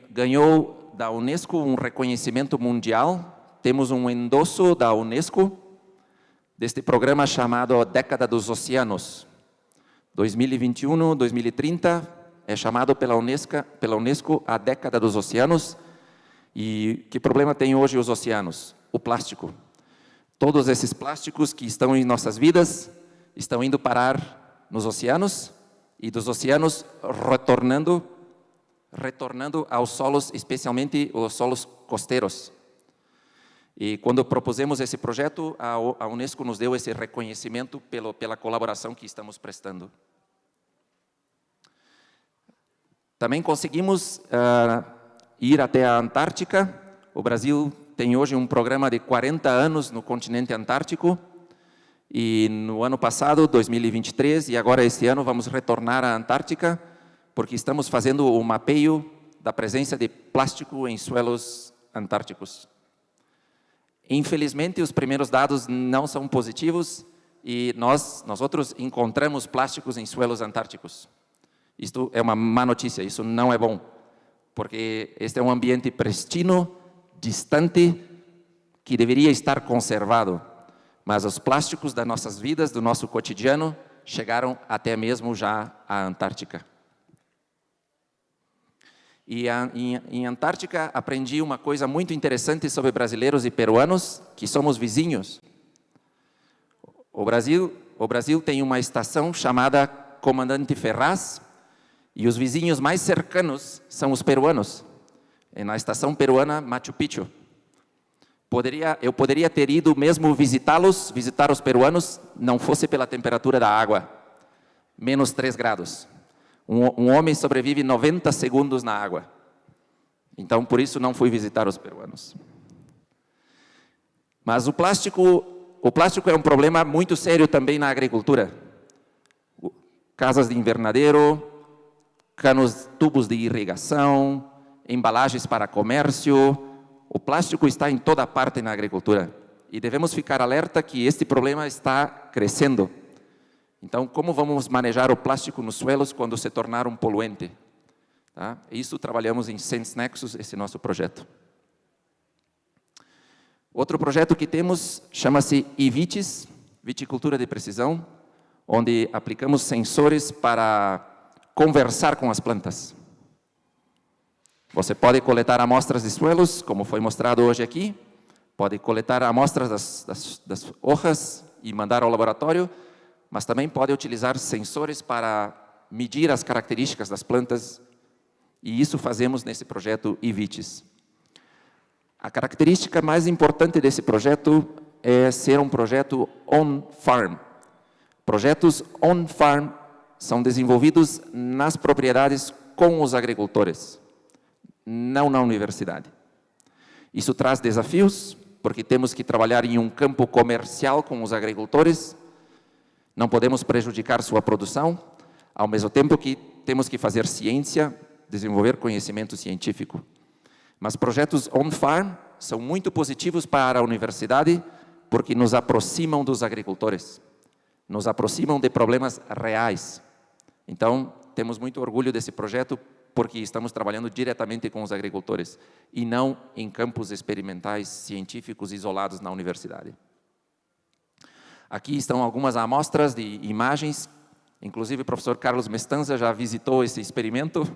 ganhou da Unesco um reconhecimento mundial. Temos um endosso da Unesco deste programa chamado Década dos Oceanos. 2021, 2030 é chamado pela Unesco a Década dos Oceanos. E que problema tem hoje os oceanos? O plástico. Todos esses plásticos que estão em nossas vidas estão indo parar nos oceanos e dos oceanos retornando aos solos, especialmente os solos costeiros. E quando propusemos esse projeto, a Unesco nos deu esse reconhecimento pela colaboração que estamos prestando. Também conseguimos ir até a Antártica. O Brasil tem hoje um programa de 40 anos no continente antártico. E no ano passado, 2023, e agora este ano, vamos retornar à Antártica, porque estamos fazendo o mapeio da presença de plástico em suelos antárticos. Infelizmente, os primeiros dados não são positivos e nós outros encontramos plásticos em suelos antárticos. Isto é uma má notícia, isso não é bom, porque este é um ambiente pristino, distante, que deveria estar conservado. Mas os plásticos das nossas vidas, do nosso cotidiano, chegaram até mesmo já à Antártica. E em Antártica aprendi uma coisa muito interessante sobre brasileiros e peruanos, que somos vizinhos. O Brasil tem uma estação chamada Comandante Ferraz, e os vizinhos mais cercanos são os peruanos. na estação peruana Machu Picchu. Eu poderia ter ido mesmo visitar os peruanos, não fosse pela temperatura da água, menos 3 graus. Um homem sobrevive 90 segundos na água. Então, por isso, não fui visitar os peruanos. Mas o plástico é um problema muito sério também na agricultura. Casas de invernadeiro, tubos de irrigação, embalagens para comércio. O plástico está em toda parte na agricultura. E devemos ficar alerta que este problema está crescendo. Então, como vamos manejar o plástico nos suelos quando se tornar um poluente? Tá? Isso trabalhamos em Sense Nexus, esse nosso projeto. Outro projeto que temos chama-se iVitis, Viticultura de Precisão, onde aplicamos sensores para conversar com as plantas. Você pode coletar amostras de suelos, como foi mostrado hoje aqui, pode coletar amostras das hojas e mandar ao laboratório, mas também pode utilizar sensores para medir as características das plantas, e isso fazemos nesse projeto iVitis. A característica mais importante desse projeto é ser um projeto on-farm. Projetos on-farm são desenvolvidos nas propriedades com os agricultores, não na universidade. Isso traz desafios, porque temos que trabalhar em um campo comercial com os agricultores, não podemos prejudicar sua produção, ao mesmo tempo que temos que fazer ciência, desenvolver conhecimento científico. Mas projetos on-farm são muito positivos para a universidade, porque nos aproximam dos agricultores, nos aproximam de problemas reais. Então, temos muito orgulho desse projeto, porque estamos trabalhando diretamente com os agricultores, e não em campos experimentais científicos isolados na universidade. Aqui estão algumas amostras de imagens, inclusive o professor Carlos Mestanza já visitou esse experimento,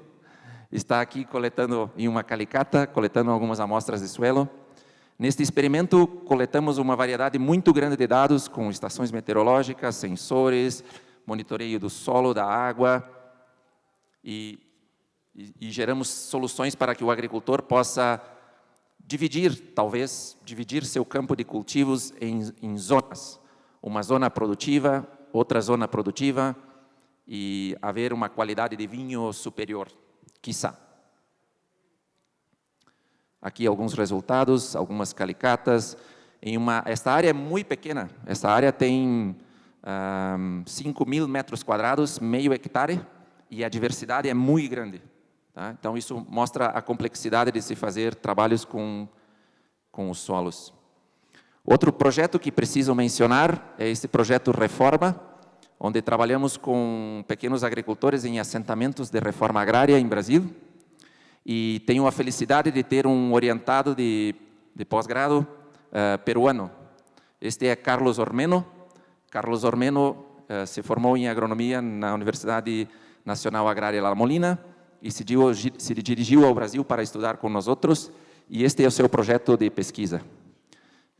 está aqui coletando em uma calicata, coletando algumas amostras de suelo. Neste experimento, coletamos uma variedade muito grande de dados com estações meteorológicas, sensores, monitoreio do solo, da água, e geramos soluções para que o agricultor possa talvez dividir seu campo de cultivos em zonas. Uma zona produtiva, outra zona produtiva, e haver uma qualidade de vinho superior, quiçá. Aqui alguns resultados, algumas calicatas. Esta área é muito pequena, esta área tem 5.000 metros quadrados, meio hectare, e a diversidade é muito grande. Tá? Então, isso mostra a complexidade de se fazer trabalhos com os solos. Outro projeto que preciso mencionar é esse projeto Reforma, onde trabalhamos com pequenos agricultores em assentamentos de reforma agrária em Brasil, e tenho a felicidade de ter um orientado de pós-grado peruano. Este é Carlos Ormeno. Carlos Ormeno se formou em agronomia na Universidade Nacional Agrária La Molina e se dirigiu ao Brasil para estudar com nós outros, e este é o seu projeto de pesquisa.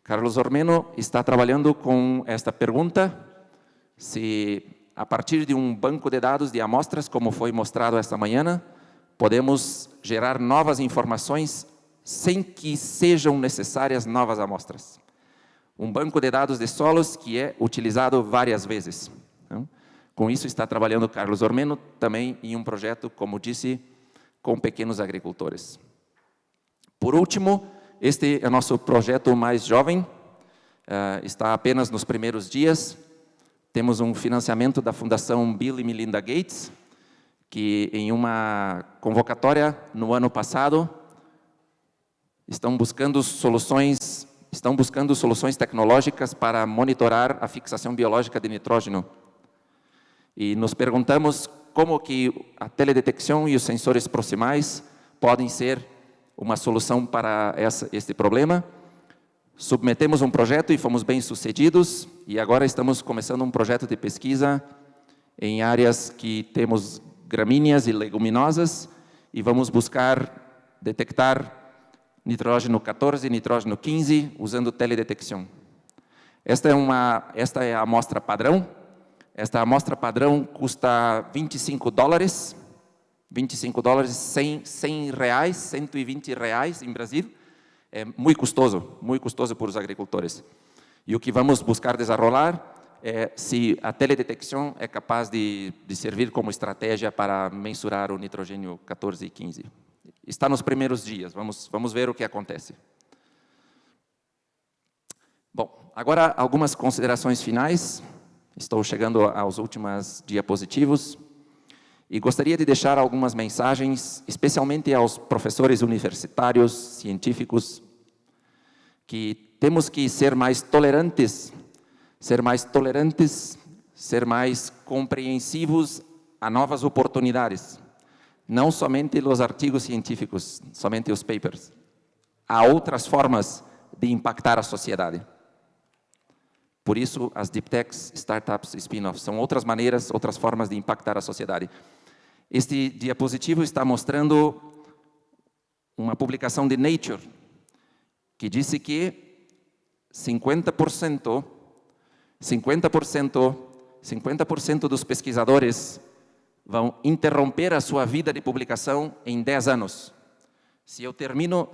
Carlos Ormeno está trabalhando com esta pergunta: se a partir de um banco de dados de amostras, como foi mostrado esta manhã, podemos gerar novas informações sem que sejam necessárias novas amostras. Um banco de dados de solos que é utilizado várias vezes. Então, com isso está trabalhando Carlos Ormeno, também em um projeto, como disse, com pequenos agricultores. Por último, este é o nosso projeto mais jovem, está apenas nos primeiros dias. Temos um financiamento da Fundação Bill e Melinda Gates, que em uma convocatória no ano passado estão buscando soluções tecnológicas para monitorar a fixação biológica de nitrógeno. E nos perguntamos como que a teledetecção e os sensores proximais podem ser uma solução para este problema. Submetemos um projeto e fomos bem-sucedidos, e agora estamos começando um projeto de pesquisa em áreas que temos gramíneas e leguminosas, e vamos buscar detectar nitrógeno 14 e nitrógeno 15 usando teledetecção. Esta é a amostra padrão. Esta amostra padrão custa $25, $25, 100 reais, 120 reais em Brasil, é muito custoso para os agricultores. E o que vamos buscar desenrolar é se a teledetecção é capaz de servir como estratégia para mensurar o nitrogênio 14 e 15. Está nos primeiros dias, vamos ver o que acontece. Bom, agora algumas considerações finais. Estou chegando aos últimos diapositivos. E gostaria de deixar algumas mensagens, especialmente aos professores universitários, científicos, que temos que ser mais tolerantes, ser mais compreensivos a novas oportunidades. Não somente os artigos científicos, somente os papers. Há outras formas de impactar a sociedade. Por isso, as deep techs, startups, spin-offs, são outras maneiras, outras formas de impactar a sociedade. Este diapositivo está mostrando uma publicação de Nature, que disse que 50% dos pesquisadores vão interromper a sua vida de publicação em 10 anos. Se eu termino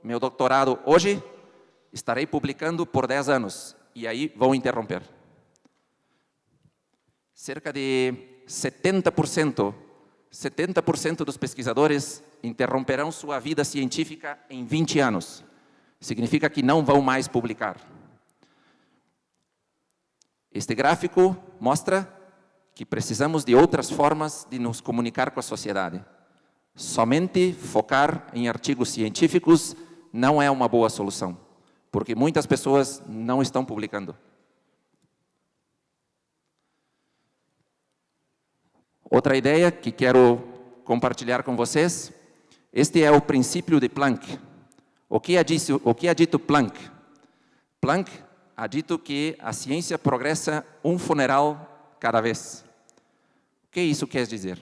meu doutorado hoje, estarei publicando por 10 anos, e aí vão interromper. Cerca de 70% dos pesquisadores interromperão sua vida científica em 20 anos. Significa que não vão mais publicar. Este gráfico mostra que precisamos de outras formas de nos comunicar com a sociedade. Somente focar em artigos científicos não é uma boa solução, porque muitas pessoas não estão publicando. Outra ideia que quero compartilhar com vocês, este é o princípio de Planck. O que ha dito Planck? Planck ha dito que a ciência progressa um funeral cada vez. O que isso quer dizer?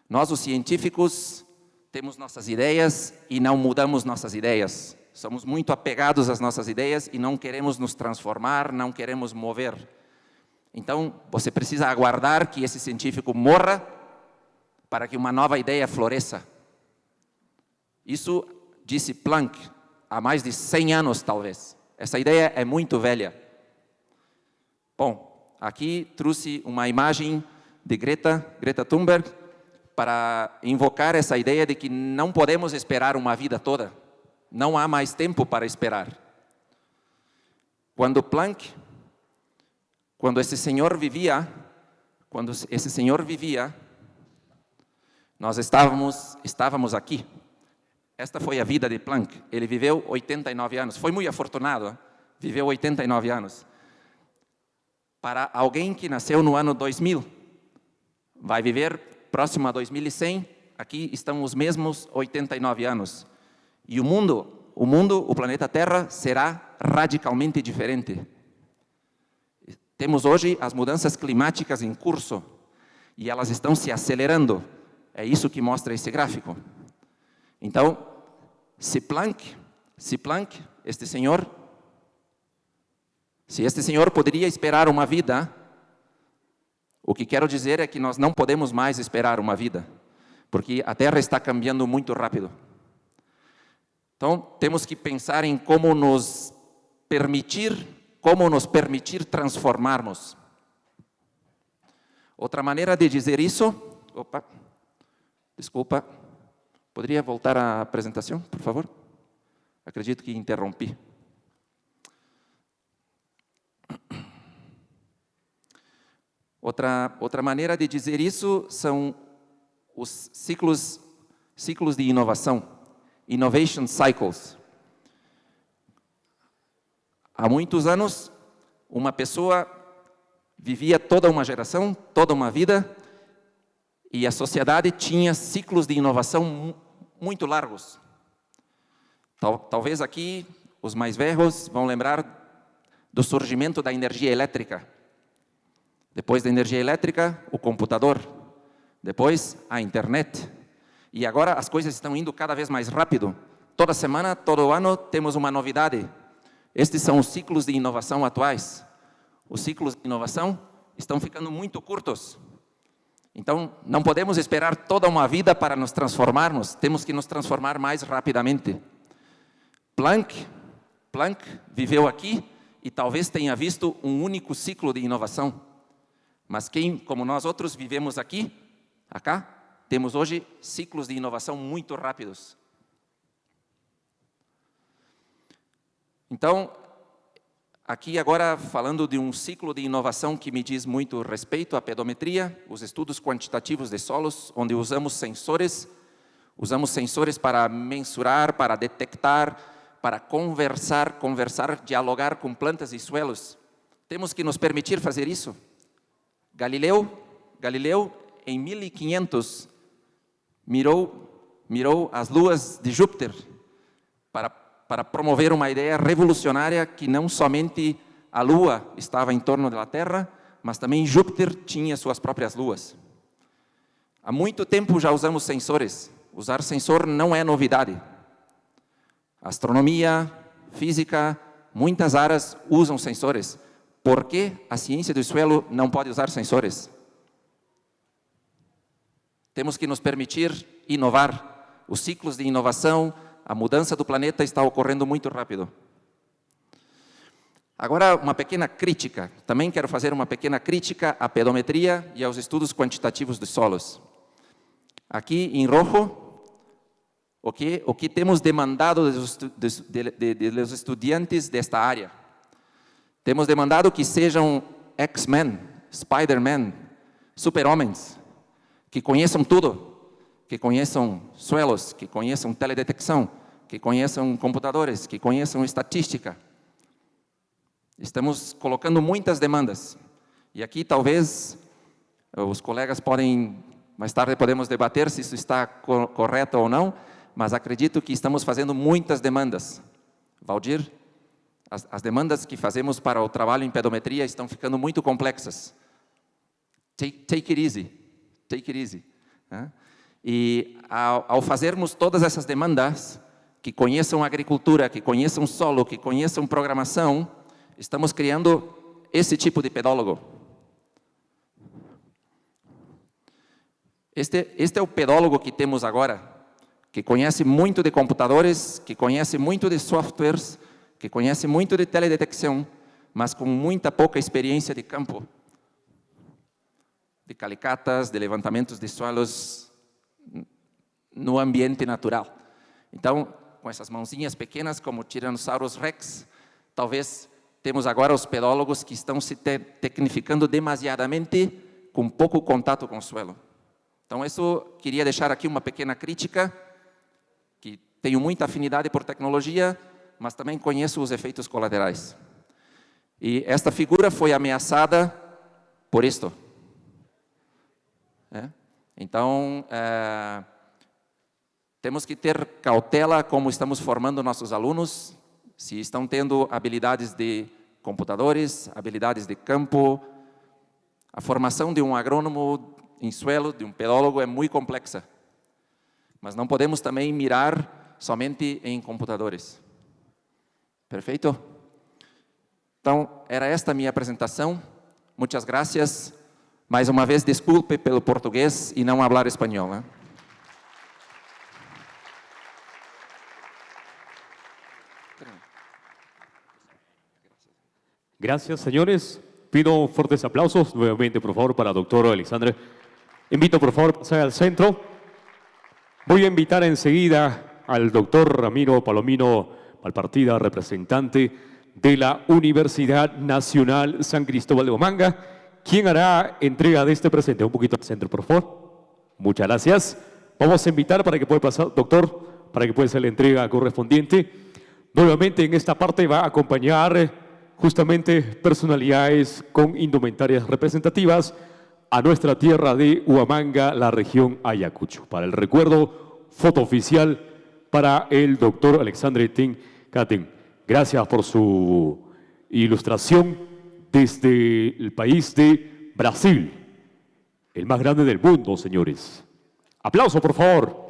Nós, os científicos, temos nossas ideias e não mudamos nossas ideias. Somos muito apegados às nossas ideias e não queremos nos transformar, não queremos mover. Então, você precisa aguardar que esse científico morra para que uma nova ideia floresça. Isso disse Planck há mais de 100 anos, talvez. Essa ideia é muito velha. Bom, aqui trouxe uma imagem de Greta Thunberg para invocar essa ideia de que não podemos esperar uma vida toda. Não há mais tempo para esperar. Quando esse senhor vivia, nós estávamos aqui. Esta foi a vida de Planck. Ele viveu 89 anos. Foi muito afortunado, viveu 89 anos. Para alguém que nasceu no ano 2000, vai viver próximo a 2100, aqui estão os mesmos 89 anos. E o planeta Terra, será radicalmente diferente. Temos hoje as mudanças climáticas em curso e elas estão se acelerando. É isso que mostra esse gráfico. Então, se este senhor poderia esperar uma vida, o que quero dizer é que nós não podemos mais esperar uma vida, porque a Terra está cambiando muito rápido. Então, temos que pensar em como nos permitir transformarmos. Outra maneira de dizer isso... Desculpa. Poderia voltar à apresentação, por favor? Acredito que interrompi. Outra maneira de dizer isso são os ciclos de inovação. Innovation cycles. Há muitos anos, uma pessoa vivia toda uma geração, toda uma vida, e a sociedade tinha ciclos de inovação muito largos. Talvez aqui, os mais velhos vão lembrar do surgimento da energia elétrica. Depois da energia elétrica, o computador. Depois, a internet. E agora as coisas estão indo cada vez mais rápido. Toda semana, todo ano, temos uma novidade. Estes são os ciclos de inovação atuais. Os ciclos de inovação estão ficando muito curtos. Então, não podemos esperar toda uma vida para nos transformarmos, temos que nos transformar mais rapidamente. Planck viveu aqui e talvez tenha visto um único ciclo de inovação. Mas quem, como nós outros, vivemos aqui, temos hoje ciclos de inovação muito rápidos. Então, aqui agora falando de um ciclo de inovação que me diz muito respeito à pedometria, os estudos quantitativos de solos, onde usamos sensores para mensurar, para detectar, para conversar, dialogar com plantas e suelos. Temos que nos permitir fazer isso. Galileu, em 1500, mirou as luas de Júpiter para promover uma ideia revolucionária que não somente a Lua estava em torno da Terra, mas também Júpiter tinha suas próprias luas. Há muito tempo já usamos sensores. Usar sensor não é novidade. Astronomia, física, muitas áreas usam sensores. Por que a ciência do suelo não pode usar sensores? Temos que nos permitir inovar. Os ciclos de inovação, a mudança do planeta está ocorrendo muito rápido. Agora, uma pequena crítica. Também quero fazer uma pequena crítica à pedometria e aos estudos quantitativos de solos. Aqui, em rojo, o que temos demandado dos estudantes desta área. Temos demandado que sejam X-Men, Spider-Man, super-homens, que conheçam tudo, que conheçam suelos, que conheçam teledetecção, que conheçam computadores, que conheçam estatística. Estamos colocando muitas demandas. E aqui talvez os colegas podem, mais tarde podemos debater se isso está correto ou não, mas acredito que estamos fazendo muitas demandas. Valdir, as demandas que fazemos para o trabalho em pedometria estão ficando muito complexas. Take it easy. E ao fazermos todas essas demandas, que conheçam agricultura, que conheçam solo, que conheçam programação, estamos criando esse tipo de pedólogo. Este é o pedólogo que temos agora, que conhece muito de computadores, que conhece muito de softwares, que conhece muito de teledetecção, mas com muita pouca experiência de campo, de calicatas, de levantamentos de solos no ambiente natural. Então, com essas mãozinhas pequenas, como Tyrannosaurus Rex, talvez temos agora os pedólogos que estão se tecnificando demasiadamente com pouco contato com o suelo. Então, isso queria deixar aqui uma pequena crítica, que tenho muita afinidade por tecnologia, mas também conheço os efeitos colaterais. E esta figura foi ameaçada por isto. Então, temos que ter cautela como estamos formando nossos alunos, se estão tendo habilidades de computadores, habilidades de campo. A formação de um agrônomo em suelo, de um pedólogo, é muito complexa. Mas não podemos também mirar somente em computadores. Perfeito? Então, era esta a minha apresentação. Muitas graças. Mais uma vez, desculpe pelo português e não falar espanhol, né? Gracias, señores. Pido fuertes aplausos nuevamente, por favor, para el doctor Alexandre. Invito, por favor, a pasar al centro. Voy a invitar enseguida al doctor Ramiro Palomino Palpartida, representante de la Universidad Nacional San Cristóbal de Huamanga, quien hará entrega de este presente. Un poquito al centro, por favor. Muchas gracias. Vamos a invitar para que pueda pasar, doctor, para que pueda hacer la entrega correspondiente. Nuevamente en esta parte va a acompañar justamente personalidades con indumentarias representativas a nuestra tierra de Huamanga, la región Ayacucho. Para el recuerdo, foto oficial para el doctor Alexandre Tincaten. Gracias por su ilustración desde el país de Brasil, el más grande del mundo, señores. Aplauso, por favor.